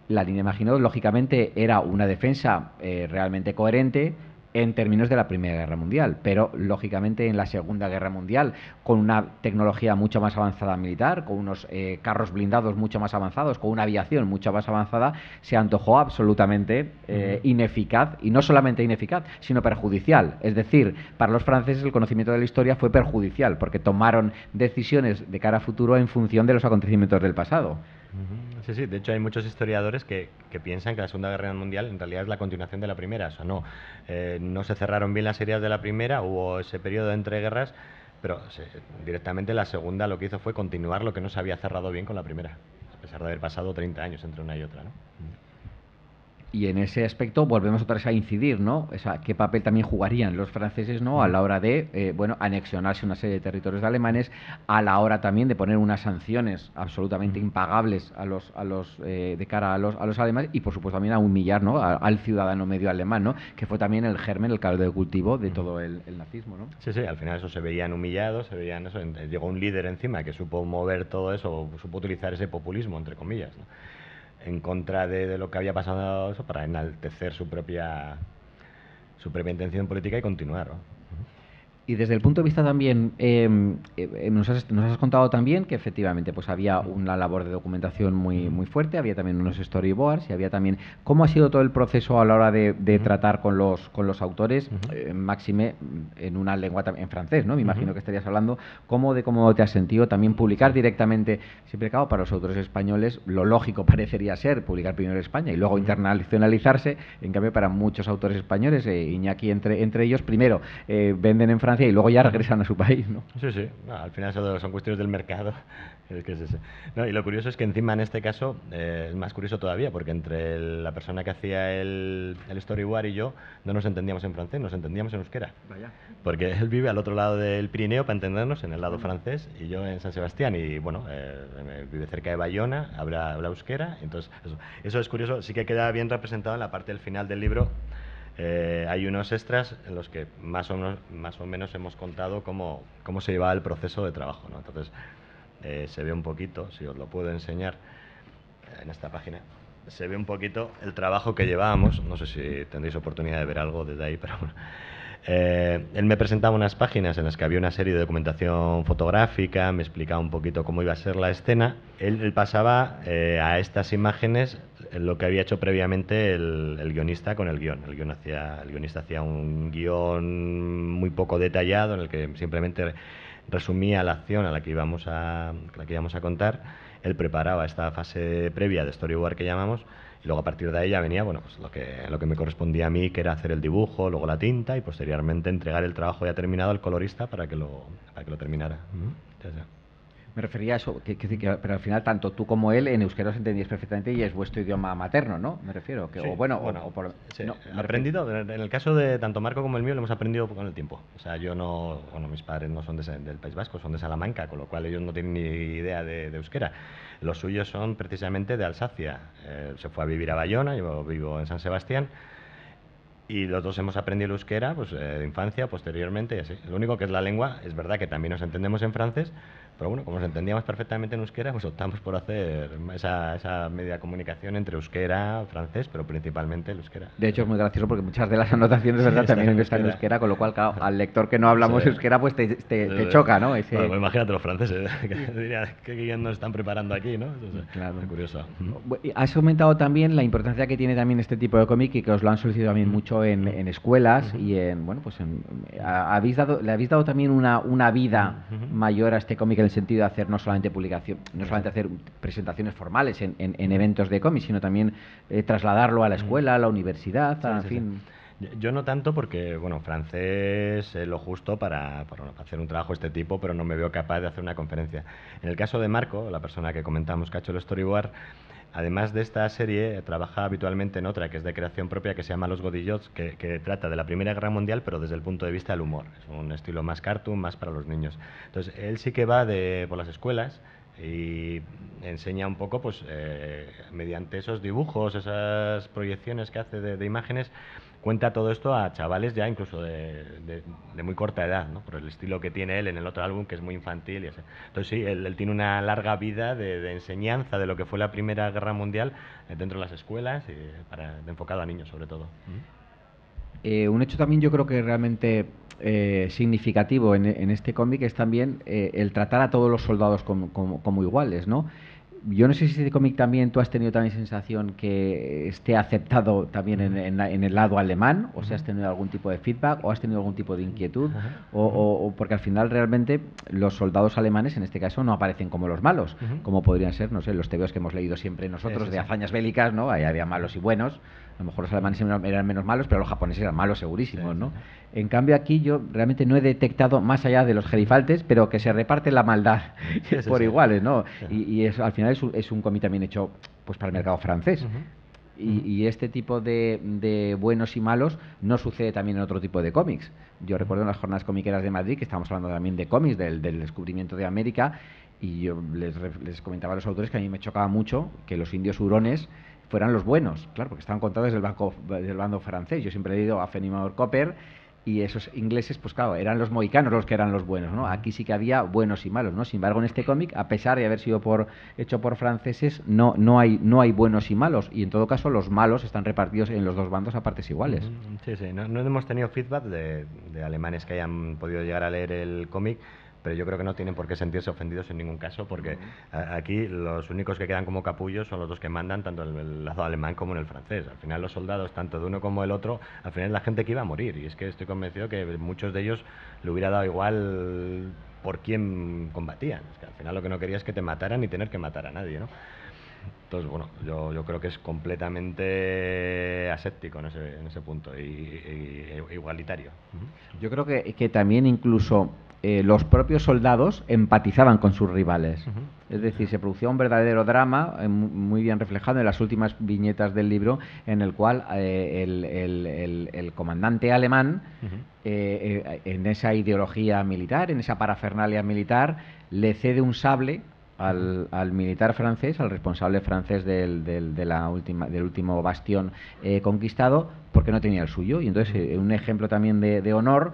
[SPEAKER 1] La línea Maginot, lógicamente, era una defensa realmente coherente en términos de la Primera Guerra Mundial, pero lógicamente en la Segunda Guerra Mundial, con una tecnología mucho más avanzada militar, con unos carros blindados mucho más avanzados, con una aviación mucho más avanzada, se antojó absolutamente ineficaz, y no solamente ineficaz, sino perjudicial. Es decir, para los franceses el conocimiento de la historia fue perjudicial, porque tomaron decisiones de cara a futuro en función de los acontecimientos del pasado.
[SPEAKER 2] Ujú. Sí, sí, de hecho hay muchos historiadores que piensan que la Segunda Guerra Mundial en realidad es la continuación de la Primera. O sea, no se cerraron bien las heridas de la Primera, hubo ese periodo entre guerras, pero directamente la Segunda lo que hizo fue continuar lo que no se había cerrado bien con la Primera, a pesar de haber pasado 30 años entre una y otra, ¿no?
[SPEAKER 1] Y en ese aspecto volvemos otra vez a incidir, ¿no? O sea, qué papel también jugarían los franceses, ¿no? A
[SPEAKER 2] Ujú.
[SPEAKER 1] la hora de, bueno, anexionarse una serie de territorios de alemanes, a la hora también de poner unas sanciones absolutamente
[SPEAKER 2] Ujú.
[SPEAKER 1] impagables de cara a los alemanes y, por supuesto, también a humillar, ¿no? Al ciudadano medio alemán, ¿no? Que fue también el germen, el caldo de cultivo de
[SPEAKER 2] Ujú.
[SPEAKER 1] todo el nazismo, ¿no?
[SPEAKER 2] Sí, sí, al final eso se veían humillados, llegó un líder encima que supo mover todo eso, supo utilizar ese populismo, entre comillas, ¿no? En contra de lo que había pasado eso, para enaltecer su propia intención política y continuar, ¿no?
[SPEAKER 1] Y desde el punto de vista también, nos has contado también que efectivamente pues había una labor de documentación muy,
[SPEAKER 2] Ujú.
[SPEAKER 1] muy fuerte, había también unos storyboards y había también... ¿Cómo ha sido todo el proceso a la hora de
[SPEAKER 2] Ujú.
[SPEAKER 1] tratar con los autores,
[SPEAKER 2] Ujú.
[SPEAKER 1] máxime en una lengua en francés, ¿no? Me
[SPEAKER 2] Ujú.
[SPEAKER 1] imagino que estarías hablando. Cómo te has sentido también publicar
[SPEAKER 2] Sí.
[SPEAKER 1] directamente? Siempre, claro, para los autores españoles lo lógico parecería ser publicar primero en España y luego
[SPEAKER 2] Ujú.
[SPEAKER 1] internacionalizarse. En cambio, para muchos autores españoles, Iñaki entre ellos, primero venden en Francia y luego ya
[SPEAKER 2] Ujú.
[SPEAKER 1] regresan a su país, ¿no?
[SPEAKER 2] Sí, sí. No, al final son cuestiones del mercado. Es que es ese. No, y lo curioso es que encima en este caso es más curioso todavía, porque entre la persona que hacía el storyboard y yo no nos entendíamos en francés, nos entendíamos en euskera.
[SPEAKER 1] Vaya.
[SPEAKER 2] Porque él vive al otro lado del Pirineo, para entendernos, en el lado francés, y yo en San Sebastián. Y bueno, vive cerca de Bayona, habla euskera. Entonces, eso es curioso. Sí que queda bien representado en la parte del final del libro. Hay unos extras en los que más o menos hemos contado cómo se llevaba el proceso de trabajo, ¿no? Entonces, se ve un poquito, si os lo puedo enseñar en esta página, se ve un poquito el trabajo que llevábamos. No sé si tendréis oportunidad de ver algo desde ahí, pero bueno. Él me presentaba unas páginas en las que había una serie de documentación fotográfica, me explicaba un poquito cómo iba a ser la escena. Él pasaba a estas imágenes lo que había hecho previamente el guionista con el guión. El guionista hacía un guión muy poco detallado en el que simplemente resumía la acción a la que íbamos a contar. Él preparaba esta fase previa de storyboard que llamamos, y luego a partir de ahí ya venía, bueno, pues lo que me correspondía a mí, que era hacer el dibujo, luego la tinta y posteriormente entregar el trabajo ya terminado al colorista para que lo terminara. Ya, ya.
[SPEAKER 1] Me refería a eso, pero al final tanto tú como él en euskera os entendéis perfectamente y es vuestro idioma materno, ¿no? Me refiero,
[SPEAKER 2] Sí,
[SPEAKER 1] o bueno,
[SPEAKER 2] bueno, sí,
[SPEAKER 1] no, me refiero...
[SPEAKER 2] aprendido, en el caso de tanto Marco como el mío, lo hemos aprendido con el tiempo. O sea, yo no, bueno, mis padres no son del País Vasco, son de Salamanca, con lo cual ellos no tienen ni idea de euskera. Los suyos son precisamente de Alsacia. Se fue a vivir a Bayona, yo vivo en San Sebastián. Y los dos hemos aprendido el euskera, pues de infancia, posteriormente, y así. Lo único que es la lengua, es verdad que también nos entendemos en francés, pero bueno, como nos entendíamos perfectamente en euskera, pues optamos por hacer esa media comunicación entre euskera, francés, pero principalmente el euskera.
[SPEAKER 1] De hecho, es muy gracioso porque muchas de las anotaciones,
[SPEAKER 2] Sí,
[SPEAKER 1] ¿verdad?,
[SPEAKER 2] están
[SPEAKER 1] también
[SPEAKER 2] en
[SPEAKER 1] están en
[SPEAKER 2] euskera.
[SPEAKER 1] euskera, con lo cual, claro, al lector que no
[SPEAKER 2] Sí.
[SPEAKER 1] hablamos euskera, pues te choca, ¿no?
[SPEAKER 2] Bueno, pues imagínate los franceses, que dirían, ¿qué guión nos están preparando aquí, no?
[SPEAKER 1] Claro.
[SPEAKER 2] Es curioso.
[SPEAKER 1] Has comentado también la importancia que tiene también este tipo de cómic y que os lo han solicitado también mucho en escuelas y en, bueno, pues le habéis dado también una vida mayor a este cómic en el sentido de hacer no solamente publicación, no solamente hacer presentaciones formales en eventos de cómic, sino también trasladarlo a la escuela, a la universidad,
[SPEAKER 2] Sí,
[SPEAKER 1] en
[SPEAKER 2] sí, sí.
[SPEAKER 1] fin.
[SPEAKER 2] Yo no tanto porque, bueno, francés es lo justo para hacer un trabajo de este tipo, pero no me veo capaz de hacer una conferencia. En el caso de Marco, la persona que comentamos que ha hecho el storyboard, además de esta serie, trabaja habitualmente en otra que es de creación propia que se llama Los Godillots, que trata de la Primera Guerra Mundial, pero desde el punto de vista del humor. Es un estilo más cartoon, más para los niños. Entonces, él sí que va por las escuelas y enseña un poco, pues, mediante esos dibujos, esas proyecciones que hace de imágenes, cuenta todo esto a chavales ya incluso de muy corta edad, ¿no? Por el estilo que tiene él en el otro álbum, que es muy infantil y así. Entonces sí, él tiene una larga vida de enseñanza de lo que fue la Primera Guerra Mundial dentro de las escuelas y enfocado a niños sobre todo.
[SPEAKER 1] Un hecho también yo creo que realmente significativo en este cómic es también el tratar a todos los soldados como iguales, ¿no? yo no sé si este cómic también tú has tenido también sensación que esté aceptado también en el lado alemán, o si has tenido algún tipo de feedback, o has tenido algún tipo de inquietud, o porque al final realmente los soldados alemanes en este caso no aparecen como los malos, como podrían ser, no sé, los tebeos que hemos leído siempre nosotros de hazañas bélicas, ¿no? Ahí había malos y buenos. A lo mejor los alemanes eran menos malos, pero los japoneses eran malos segurísimos, ¿no? En cambio aquí yo realmente no he detectado, más allá de los gerifaltes, pero que se reparte la maldad por iguales, ¿no? Y eso, al final es un cómic también hecho pues para el mercado francés. Y este tipo de buenos y malos no sucede también en otro tipo de cómics. Yo recuerdo en las jornadas comiqueras de Madrid, que estábamos hablando también de cómics, del descubrimiento de América, y yo les comentaba a los autores que a mí me chocaba mucho que los indios hurones fueran los buenos, claro, porque estaban contados del bando francés. Yo siempre he leído a Fenimore Cooper, y esos ingleses, pues claro, eran los mohicanos los que eran los buenos, ¿no? Aquí sí que había buenos y malos, ¿no? Sin embargo, en este cómic, a pesar de haber sido hecho por franceses, no hay buenos y malos, y en todo caso los malos están repartidos en los dos bandos a partes iguales.
[SPEAKER 2] Sí, sí, no hemos tenido feedback de alemanes que hayan podido llegar a leer el cómic, pero yo creo que no tienen por qué sentirse ofendidos en ningún caso, porque aquí los únicos que quedan como capullos son los dos que mandan, tanto en el lado alemán como en el francés. Al final los soldados, tanto de uno como del otro, al final es la gente que iba a morir, y es que estoy convencido que muchos de ellos le hubiera dado igual por quién combatían. Es que al final lo que no quería es que te mataran ni tener que matar a nadie, ¿no? Entonces, bueno, yo creo que es completamente aséptico en ese punto y igualitario.
[SPEAKER 1] Yo creo que también incluso los propios soldados empatizaban con sus rivales. Es decir, se producía un verdadero drama, muy bien reflejado en las últimas viñetas del libro, en el cual el comandante alemán, en esa ideología militar, en esa parafernalia militar, le cede un sable al militar francés, al responsable francés del último bastión conquistado, porque no tenía el suyo. Y entonces, un ejemplo también de honor.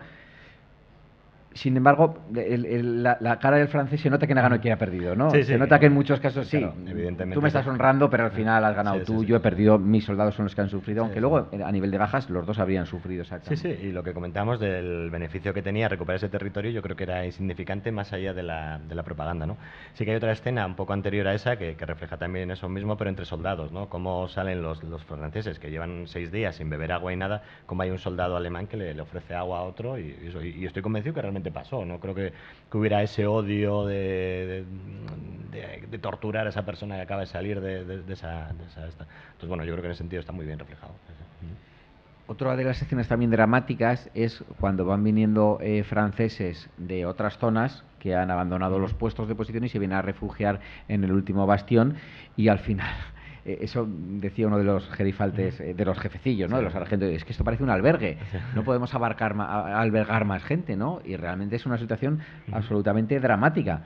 [SPEAKER 1] Sin embargo, la cara del francés se nota que ha ganado y quién ha perdido, ¿no?
[SPEAKER 2] Sí,
[SPEAKER 1] se nota que en muchos casos
[SPEAKER 2] claro, evidentemente,
[SPEAKER 1] tú me estás honrando, pero al final has ganado tú, yo he perdido, mis soldados son los que han sufrido, aunque luego a nivel de bajas los dos habrían sufrido exactamente.
[SPEAKER 2] Sí, y lo que comentamos del beneficio que tenía recuperar ese territorio, yo creo que era insignificante más allá de la propaganda, ¿no? Sí que hay otra escena un poco anterior a esa que refleja también eso mismo, pero entre soldados, ¿no? Cómo salen los franceses que llevan 6 días sin beber agua y nada, cómo hay un soldado alemán que le ofrece agua a otro, y estoy convencido que realmente pasó. No creo que hubiera ese odio de torturar a esa persona que acaba de salir de esa esta. Entonces, bueno, yo creo que en ese sentido está muy bien reflejado.
[SPEAKER 1] Otra de las escenas también dramáticas es cuando van viniendo franceses de otras zonas que han abandonado los puestos de posición y se vienen a refugiar en el último bastión, y al final eso decía uno de los gerifaltes, de los jefecillos, ¿no? De los sargentos, es que esto parece un albergue, no podemos albergar más gente, ¿no? Y realmente es una situación absolutamente dramática,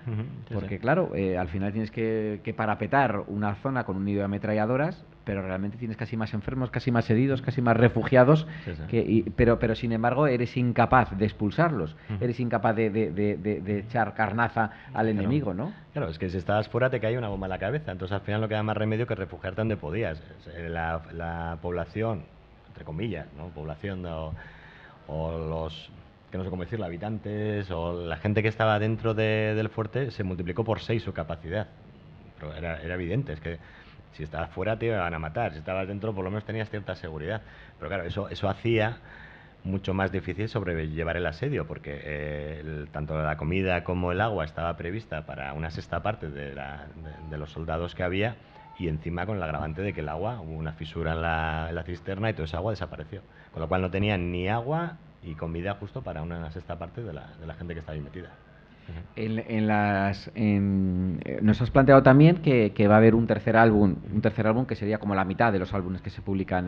[SPEAKER 1] porque claro, al final tienes que parapetar una zona con un nido de ametralladoras, pero realmente tienes casi más enfermos, casi más heridos, casi más refugiados, pero sin embargo eres incapaz de expulsarlos, eres incapaz de echar carnaza al enemigo, ¿no?
[SPEAKER 2] Claro, es que si estabas fuera te caía una bomba en la cabeza, entonces al final no queda más remedio que refugiarte donde podías. La población, entre comillas, ¿no? Población o los, que no sé cómo decirlo, habitantes o la gente que estaba dentro del fuerte se multiplicó por 6 su capacidad. Pero era evidente, es que si estabas fuera te iban a matar, si estabas dentro por lo menos tenías cierta seguridad. Pero claro, eso hacía mucho más difícil sobrellevar el asedio, porque tanto la comida como el agua estaba prevista para una sexta parte de los soldados que había, y encima con el agravante de que el agua, hubo una fisura en la cisterna y toda esa agua desapareció. Con lo cual no tenían ni agua y comida justo para una sexta parte de la gente que estaba ahí metida.
[SPEAKER 1] Nos has planteado también que va a haber un tercer álbum que sería como la mitad de los álbumes que se publican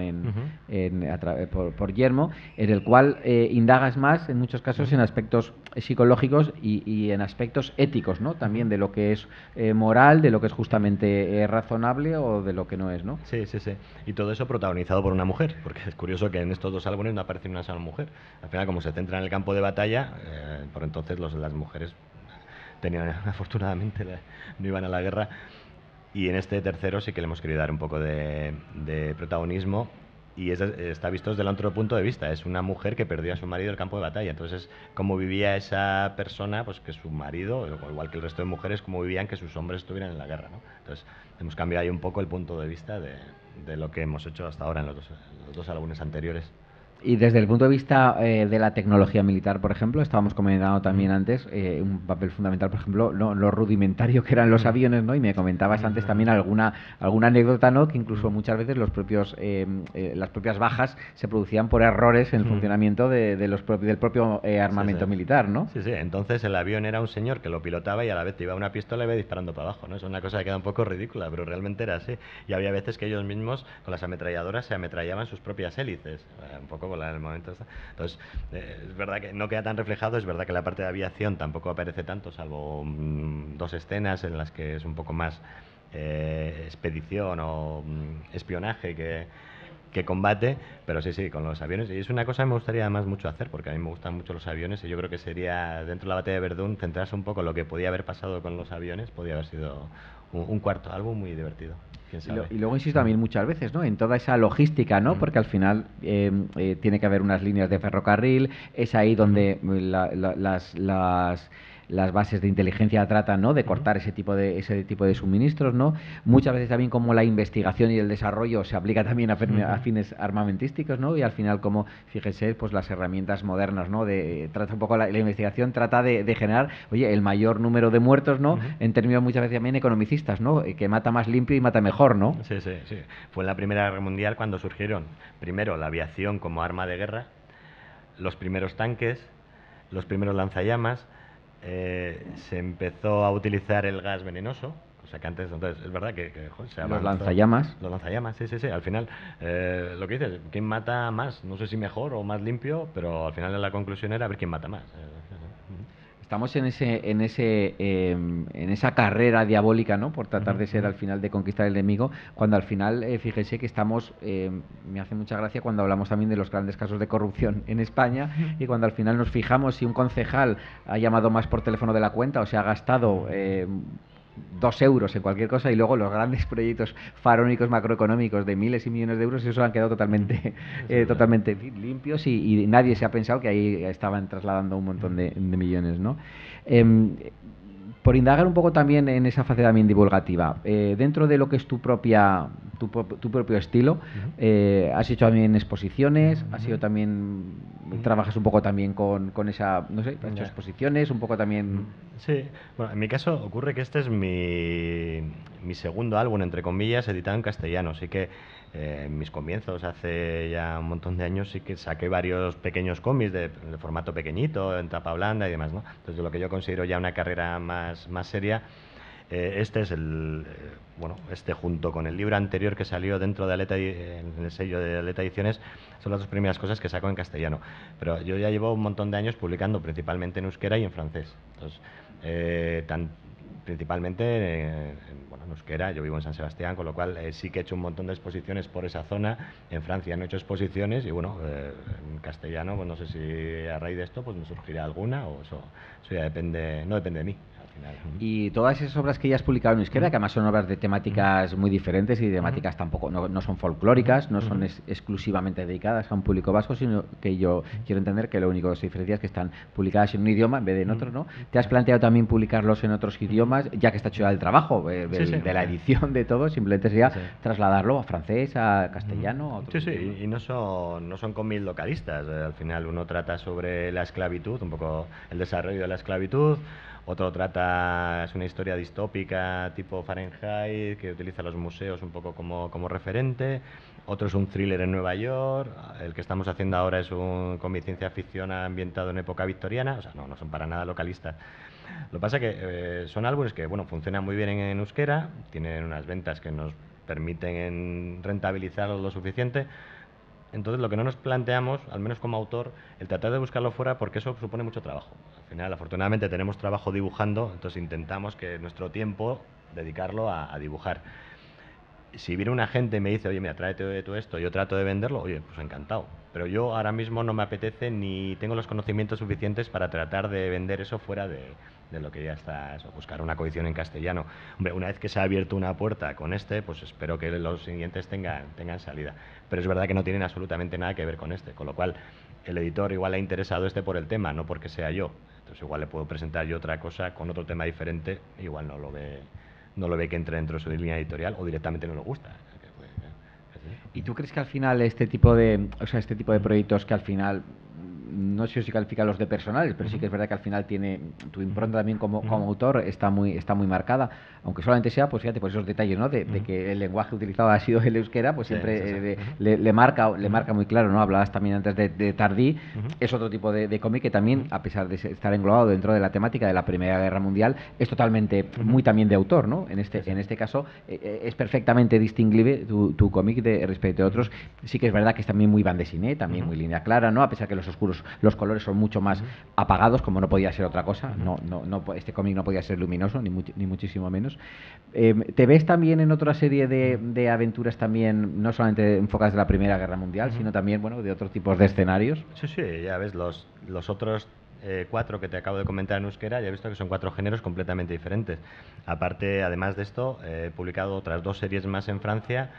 [SPEAKER 1] por Yermo, en el cual indagas más, en muchos casos, en aspectos psicológicos y en aspectos éticos, ¿no? También de lo que es moral, de lo que es justamente razonable o de lo que no es, ¿no?
[SPEAKER 2] Sí. Y todo eso protagonizado por una mujer, porque es curioso que en estos dos álbumes no aparece una sola mujer. Al final, como se centra en el campo de batalla, por entonces las mujeres tenían, afortunadamente, no iban a la guerra, y en este tercero sí que le hemos querido dar un poco de protagonismo, y está visto desde el otro punto de vista. Es una mujer que perdió a su marido en el campo de batalla. Entonces, cómo vivía esa persona, pues que su marido, igual que el resto de mujeres, cómo vivían que sus hombres estuvieran en la guerra, ¿no? Entonces, hemos cambiado ahí un poco el punto de vista de lo que hemos hecho hasta ahora en los dos álbumes anteriores.
[SPEAKER 1] Y desde el punto de vista de la tecnología militar, por ejemplo, estábamos comentando también antes un papel fundamental, por ejemplo, lo rudimentario que eran los aviones, ¿no? Y me comentabas antes también alguna anécdota, ¿no? Que incluso muchas veces las propias bajas se producían por errores en el funcionamiento del propio armamento militar, ¿no?
[SPEAKER 2] Sí, sí. Entonces el avión era un señor que lo pilotaba y a la vez te iba una pistola y iba disparando para abajo, ¿no? Es una cosa que queda un poco ridícula, pero realmente era así. Y había veces que ellos mismos con las ametralladoras se ametrallaban sus propias hélices, un poco en el momento. Entonces, es verdad que no queda tan reflejado, es verdad que la parte de aviación tampoco aparece tanto, salvo dos escenas en las que es un poco más expedición o espionaje que combate, pero sí, sí, con los aviones. Y es una cosa que me gustaría además mucho hacer, porque a mí me gustan mucho los aviones y yo creo que sería, dentro de la batalla de Verdún, centrarse un poco en lo que podía haber pasado con los aviones, podía haber sido un cuarto álbum muy divertido. ¿Quién sabe?
[SPEAKER 1] Y luego insisto también muchas veces, ¿no? En toda esa logística, ¿no? Porque al final tiene que haber unas líneas de ferrocarril, es ahí donde las bases de inteligencia tratan, ¿no? De cortar ese tipo de suministros, ¿no? Muchas veces también como la investigación y el desarrollo se aplica también a fines armamentísticos, ¿no? Y al final como, fíjese, pues las herramientas modernas, ¿no? Trata un poco la investigación trata de generar, oye, el mayor número de muertos, ¿no? En términos muchas veces también economicistas, ¿no? Que mata más limpio y mata mejor, ¿no?
[SPEAKER 2] Sí, sí, sí. Fue en la Primera Guerra Mundial cuando surgieron, primero, la aviación como arma de guerra, los primeros tanques, los primeros lanzallamas, se empezó a utilizar el gas venenoso, o sea que antes, entonces, es verdad que joder, se avanzó. Los lanzallamas, sí, sí, sí. Al final, lo que dices, ¿quién mata más? No sé si mejor o más limpio, pero al final la conclusión era ver quién mata más.
[SPEAKER 1] Estamos en esa carrera diabólica, ¿no? Por tratar de ser al final de conquistar el enemigo, cuando al final, fíjese que estamos, me hace mucha gracia cuando hablamos también de los grandes casos de corrupción en España y cuando al final nos fijamos si un concejal ha llamado más por teléfono de la cuenta o se ha gastado 2 euros en cualquier cosa y luego los grandes proyectos faraónicos macroeconómicos de miles y millones de euros, esos han quedado totalmente limpios y nadie se ha pensado que ahí estaban trasladando un montón de millones, ¿no? Por indagar un poco también en esa faceta también divulgativa, dentro de lo que es tu propio estilo, has hecho también exposiciones, has sido también, trabajas un poco también con esa, no sé, has hecho exposiciones, un poco también...
[SPEAKER 2] Sí, bueno, en mi caso ocurre que este es mi segundo álbum, entre comillas, editado en castellano, así que en mis comienzos, hace ya un montón de años, sí que saqué varios pequeños cómics de formato pequeñito, en tapa blanda y demás, ¿no? Entonces, lo que yo considero ya una carrera más seria, este es este junto con el libro anterior que salió dentro de Aleta, en el sello de Aleta Ediciones, son las dos primeras cosas que saco en castellano. Pero yo ya llevo un montón de años publicando principalmente en euskera y en francés. Entonces, principalmente en euskera, yo vivo en San Sebastián, con lo cual sí que he hecho un montón de exposiciones por esa zona. En Francia no he hecho exposiciones y en castellano, pues no sé si a raíz de esto pues me surgirá alguna o eso ya no depende de mí.
[SPEAKER 1] Y todas esas obras que ya has publicado en euskera, que además son obras de temáticas muy diferentes y temáticas tampoco no son folclóricas, no son exclusivamente dedicadas a un público vasco, sino que yo quiero entender que lo único que se diferencia es que están publicadas en un idioma en vez de en otro, ¿no? ¿Te has planteado también publicarlos en otros idiomas, ya que está hecho ya el trabajo de la edición de todo, simplemente sería trasladarlo a francés, a castellano, a otro
[SPEAKER 2] idioma? Y no son con mil localistas, al final uno trata sobre la esclavitud, un poco el desarrollo de la esclavitud. Otro es una historia distópica tipo Fahrenheit, que utiliza los museos un poco como referente. Otro es un thriller en Nueva York. El que estamos haciendo ahora es un cómic ciencia ficción ambientado en época victoriana. O sea, no son para nada localistas. Lo que pasa es que son álbumes que funcionan muy bien en euskera, tienen unas ventas que nos permiten rentabilizarlos lo suficiente. Entonces, lo que no nos planteamos, al menos como autor, el tratar de buscarlo fuera, porque eso supone mucho trabajo. Al final, afortunadamente, tenemos trabajo dibujando, entonces intentamos que nuestro tiempo dedicarlo a dibujar. si viene una gente y me dice, oye, mira, tráete tú esto, yo trato de venderlo, oye, pues encantado. Pero yo ahora mismo no me apetece ni tengo los conocimientos suficientes para tratar de vender eso fuera de lo que ya está, eso, buscar una coedición en castellano. Hombre, una vez que se ha abierto una puerta con este, pues espero que los siguientes tengan salida. Pero es verdad que no tienen absolutamente nada que ver con este, con lo cual el editor igual le ha interesado este por el tema, no porque sea yo. Entonces igual le puedo presentar yo otra cosa con otro tema diferente, igual no lo ve que entre dentro de su línea editorial o directamente no le gusta.
[SPEAKER 1] ¿Y tú crees que al final este tipo de, o sea, este tipo de proyectos que al final, no sé si califica los de personales, pero sí que es verdad que al final tiene tu impronta también como autor está muy marcada, aunque solamente sea, pues fíjate, por esos detalles, ¿no? De que el lenguaje utilizado ha sido el euskera, pues siempre le marca muy claro, ¿no? Hablabas también antes de Tardí, es otro tipo de cómic que también, a pesar de estar englobado dentro de la temática de la Primera Guerra Mundial, es totalmente muy también de autor, ¿no? En este caso es perfectamente distinguible tu cómic respecto a otros. Sí que es verdad que es también muy bande cine, también muy línea clara, ¿no? A pesar que los colores son mucho más apagados, como no podía ser otra cosa. Este cómic no podía ser luminoso, ni muchísimo menos. ¿Te ves también en otra serie de aventuras también, no solamente enfocadas de la Primera Guerra Mundial, sino también, bueno, de otros tipos de escenarios?
[SPEAKER 2] Sí, sí, ya ves, los otros 4 que te acabo de comentar en euskera, ya he visto que son 4 géneros completamente diferentes. Aparte, además de esto, he publicado otras 2 series más en Francia.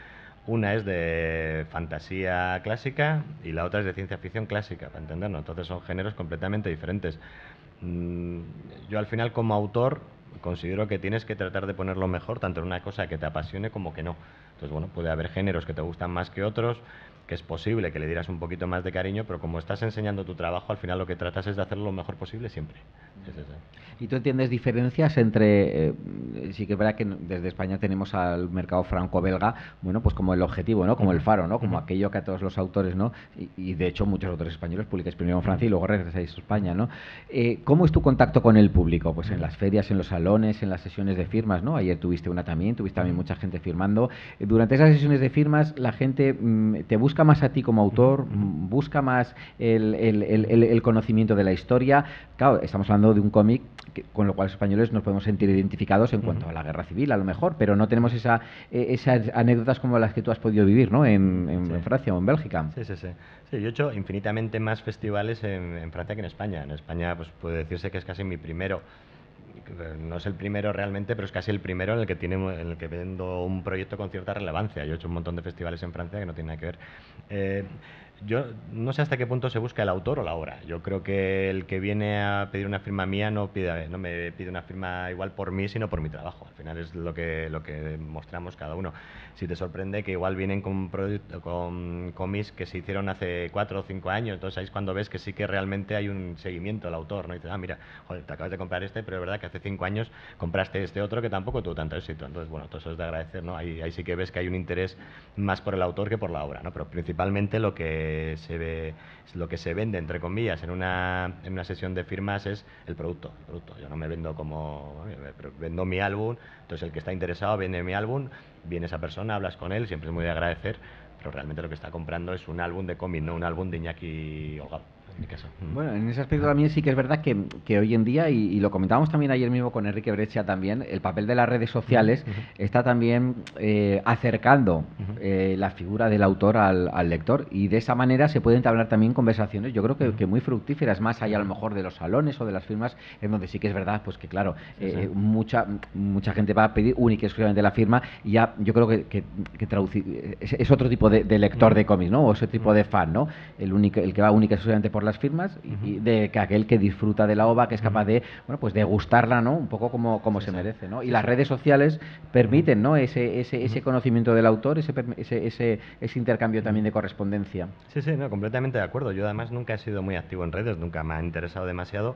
[SPEAKER 2] Una es de fantasía clásica y la otra es de ciencia ficción clásica, para entendernos. Entonces son géneros completamente diferentes. Yo al final como autor considero que tienes que tratar de ponerlo mejor, tanto en una cosa que te apasione como que no. Entonces, bueno, puede haber géneros que te gustan más que otros, que es posible que le dieras un poquito más de cariño, pero como estás enseñando tu trabajo, al final lo que tratas es de hacerlo lo mejor posible siempre. Es eso.
[SPEAKER 1] ¿Y tú entiendes diferencias entre, sí que es verdad que desde España tenemos al mercado franco-belga, bueno, pues como el objetivo, ¿no? Como el faro, ¿no? Como aquello que a todos los autores, ¿no? Y de hecho muchos autores españoles publicáis primero en Francia y luego regresáis a España, ¿no? ¿Cómo es tu contacto con el público? Pues en las ferias, en los salones, en las sesiones de firmas, ¿no? Ayer tuviste también mucha gente firmando. Durante esas sesiones de firmas la gente te busca más a ti como autor, busca más el conocimiento de la historia. Claro, estamos hablando de un cómic con lo cual los españoles nos podemos sentir identificados en cuanto a la guerra civil, a lo mejor, pero no tenemos esas anécdotas como las que tú has podido vivir, ¿no? En Francia o en Bélgica.
[SPEAKER 2] Sí, yo he hecho infinitamente más festivales en Francia que en España. En España, pues puede decirse que es casi mi primero. No es el primero realmente, pero es casi el primero en el que vendo un proyecto con cierta relevancia. Yo he hecho un montón de festivales en Francia que no tienen nada que ver. Yo no sé hasta qué punto se busca el autor o la obra. Yo creo que el que viene a pedir una firma mía no me pide una firma igual por mí, sino por mi trabajo. Al final es lo que mostramos cada uno. Si te sorprende que igual vienen con cómics que se hicieron hace 4 o 5 años, entonces ahí es cuando ves que sí que realmente hay un seguimiento al autor, ¿no? Y dices, mira, joder, te acabas de comprar este, pero es verdad que hace 5 años compraste este otro que tampoco tuvo tanto éxito. Entonces, bueno, todo eso es de agradecer, ¿no? Ahí sí que ves que hay un interés más por el autor que por la obra, ¿no? Pero principalmente lo que se vende, entre comillas, en una sesión de firmas es el producto. Yo no me vendo vendo mi álbum, entonces el que está interesado vende mi álbum, viene esa persona, hablas con él, siempre es muy de agradecer, pero realmente lo que está comprando es un álbum de cómic, no un álbum de Iñaki Holgado. En mi caso.
[SPEAKER 1] Bueno, en ese aspecto también sí que es verdad que hoy en día, y lo comentábamos también ayer mismo con Enrique Breccia también, el papel de las redes sociales está también acercando la figura del autor al lector, y de esa manera se pueden entablar también conversaciones, yo creo que muy fructíferas, más allá a lo mejor de los salones o de las firmas, en donde sí que es verdad pues que claro, mucha gente va a pedir única y exclusivamente la firma, y ya yo creo que traducir es otro tipo de lector de cómics, ¿no? O ese tipo de fan, ¿no? El que va única y exclusivamente por las firmas, y de que aquel que disfruta de la obra, que es capaz de, bueno, pues de gustarla, ¿no? Un poco como se merece, ¿no? Y las redes sociales permiten, ¿no? Ese conocimiento del autor, ese intercambio también de correspondencia.
[SPEAKER 2] Sí, no, completamente de acuerdo. Yo además nunca he sido muy activo en redes, nunca me ha interesado demasiado.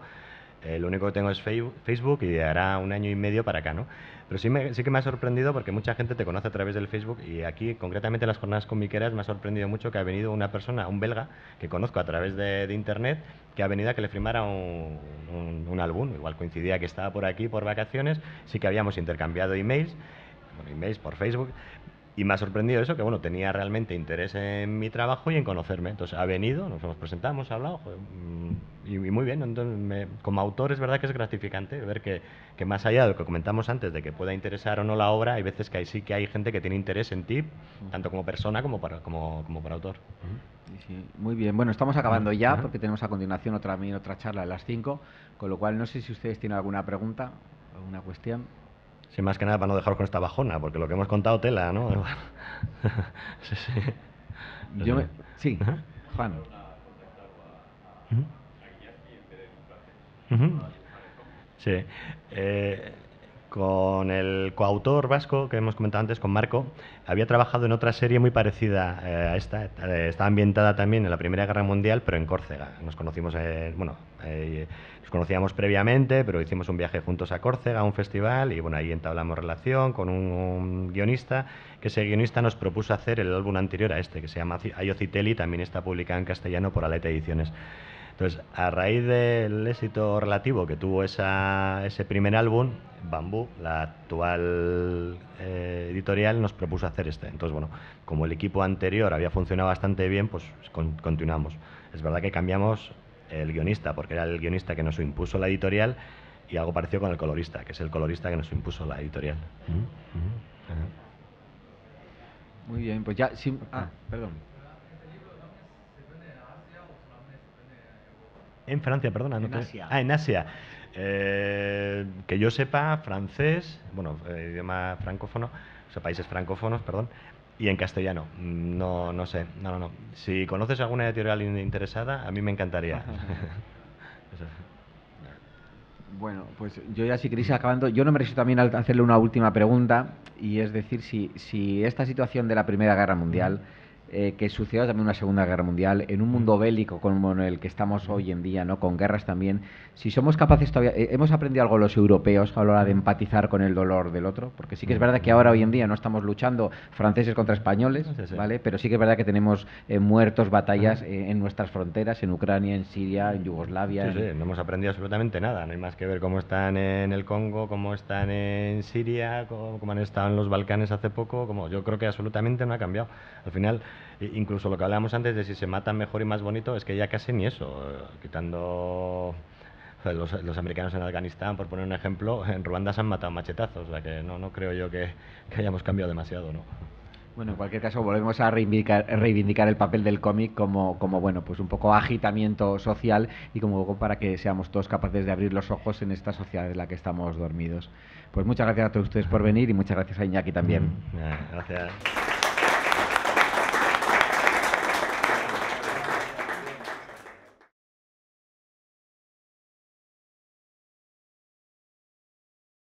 [SPEAKER 2] Lo único que tengo es Facebook, y hará 1 año y medio para acá, ¿no? Pero sí que me ha sorprendido porque mucha gente te conoce a través del Facebook, y aquí, concretamente en las jornadas comiqueras, me ha sorprendido mucho que ha venido una persona, un belga, que conozco a través de internet, que ha venido a que le firmara un álbum. Igual coincidía que estaba por aquí por vacaciones, sí que habíamos intercambiado emails por Facebook, Y me ha sorprendido eso, que bueno, tenía realmente interés en mi trabajo y en conocerme. Entonces ha venido, nos hemos presentado, hemos hablado, joder, y muy bien. Entonces, como autor es verdad que es gratificante ver que más allá de lo que comentamos antes, de que pueda interesar o no la obra, hay veces que sí que hay gente que tiene interés en ti, tanto como persona como para autor.
[SPEAKER 1] Sí, sí, muy bien. Bueno, estamos acabando ya
[SPEAKER 2] Ajá.
[SPEAKER 1] porque tenemos a continuación otra charla a las 5, con lo cual no sé si ustedes tienen alguna pregunta, alguna cuestión.
[SPEAKER 2] Sí, más que nada para no dejaros con esta bajona, porque lo que hemos contado tela, ¿no? Sí, sí.
[SPEAKER 1] Yo
[SPEAKER 2] Entonces,
[SPEAKER 1] me... Sí,
[SPEAKER 2] bueno. Ajá.
[SPEAKER 1] Juan.
[SPEAKER 2] Ujú. Ujú. Sí. Eh, con el coautor vasco que hemos comentado antes, con Marco, había trabajado en otra serie muy parecida a esta. Estaba ambientada también en la Primera Guerra Mundial, pero en Córcega. Nos conocimos, nos conocíamos previamente, pero hicimos un viaje juntos a Córcega, a un festival, y bueno, ahí entablamos relación con un guionista, que ese guionista nos propuso hacer el álbum anterior a este, que se llama Ayo Citelli, también está publicado en castellano por Aleta Ediciones. Entonces, a raíz del éxito relativo que tuvo ese primer álbum, Bambú, la actual editorial, nos propuso hacer este. Entonces, bueno, como el equipo anterior había funcionado bastante bien, pues continuamos. Es verdad que cambiamos el guionista, porque era el guionista que nos impuso la editorial, y algo parecido con el colorista, que es el colorista que nos impuso la editorial.
[SPEAKER 1] Muy bien, pues ya... Sí, perdón.
[SPEAKER 2] En Francia, perdona.
[SPEAKER 1] En Asia.
[SPEAKER 2] En Asia. Que yo sepa, francés, bueno, idioma francófono, o sea, países francófonos, perdón, y en castellano. No, no sé, no. Si conoces alguna editorial interesada, a mí me encantaría. Eso.
[SPEAKER 1] Bueno, pues yo ya si queréis ir acabando, yo no me resisto también a hacerle una última pregunta, y es decir, si esta situación de la Primera Guerra Mundial, que sucedió también una Segunda Guerra Mundial, en un mundo bélico como en el que estamos hoy en día, ¿no? Con guerras también, si somos capaces todavía, hemos aprendido algo los europeos a la hora de empatizar con el dolor del otro, porque sí que es verdad que ahora hoy en día no estamos luchando franceses contra españoles,
[SPEAKER 2] Sí, sí.
[SPEAKER 1] ¿vale? Pero sí que es verdad que tenemos muertos, batallas en nuestras fronteras, en Ucrania, en Siria, en Yugoslavia.
[SPEAKER 2] Sí, no hemos aprendido absolutamente nada. No hay más que ver cómo están en el Congo, cómo están en Siria, cómo han estado en los Balcanes hace poco. Como yo creo que absolutamente no ha cambiado. Al final, incluso lo que hablábamos antes de si se matan mejor y más bonito, es que ya casi ni eso. Quitando los americanos en Afganistán, por poner un ejemplo, en Ruanda se han matado machetazos. O sea que no creo yo que hayamos cambiado demasiado, ¿no?
[SPEAKER 1] Bueno, en cualquier caso, volvemos a reivindicar el papel del cómic como, bueno, pues un poco agitamiento social y como para que seamos todos capaces de abrir los ojos en esta sociedad en la que estamos dormidos. Pues muchas gracias a todos ustedes por venir y muchas gracias a Iñaki también.
[SPEAKER 2] Gracias.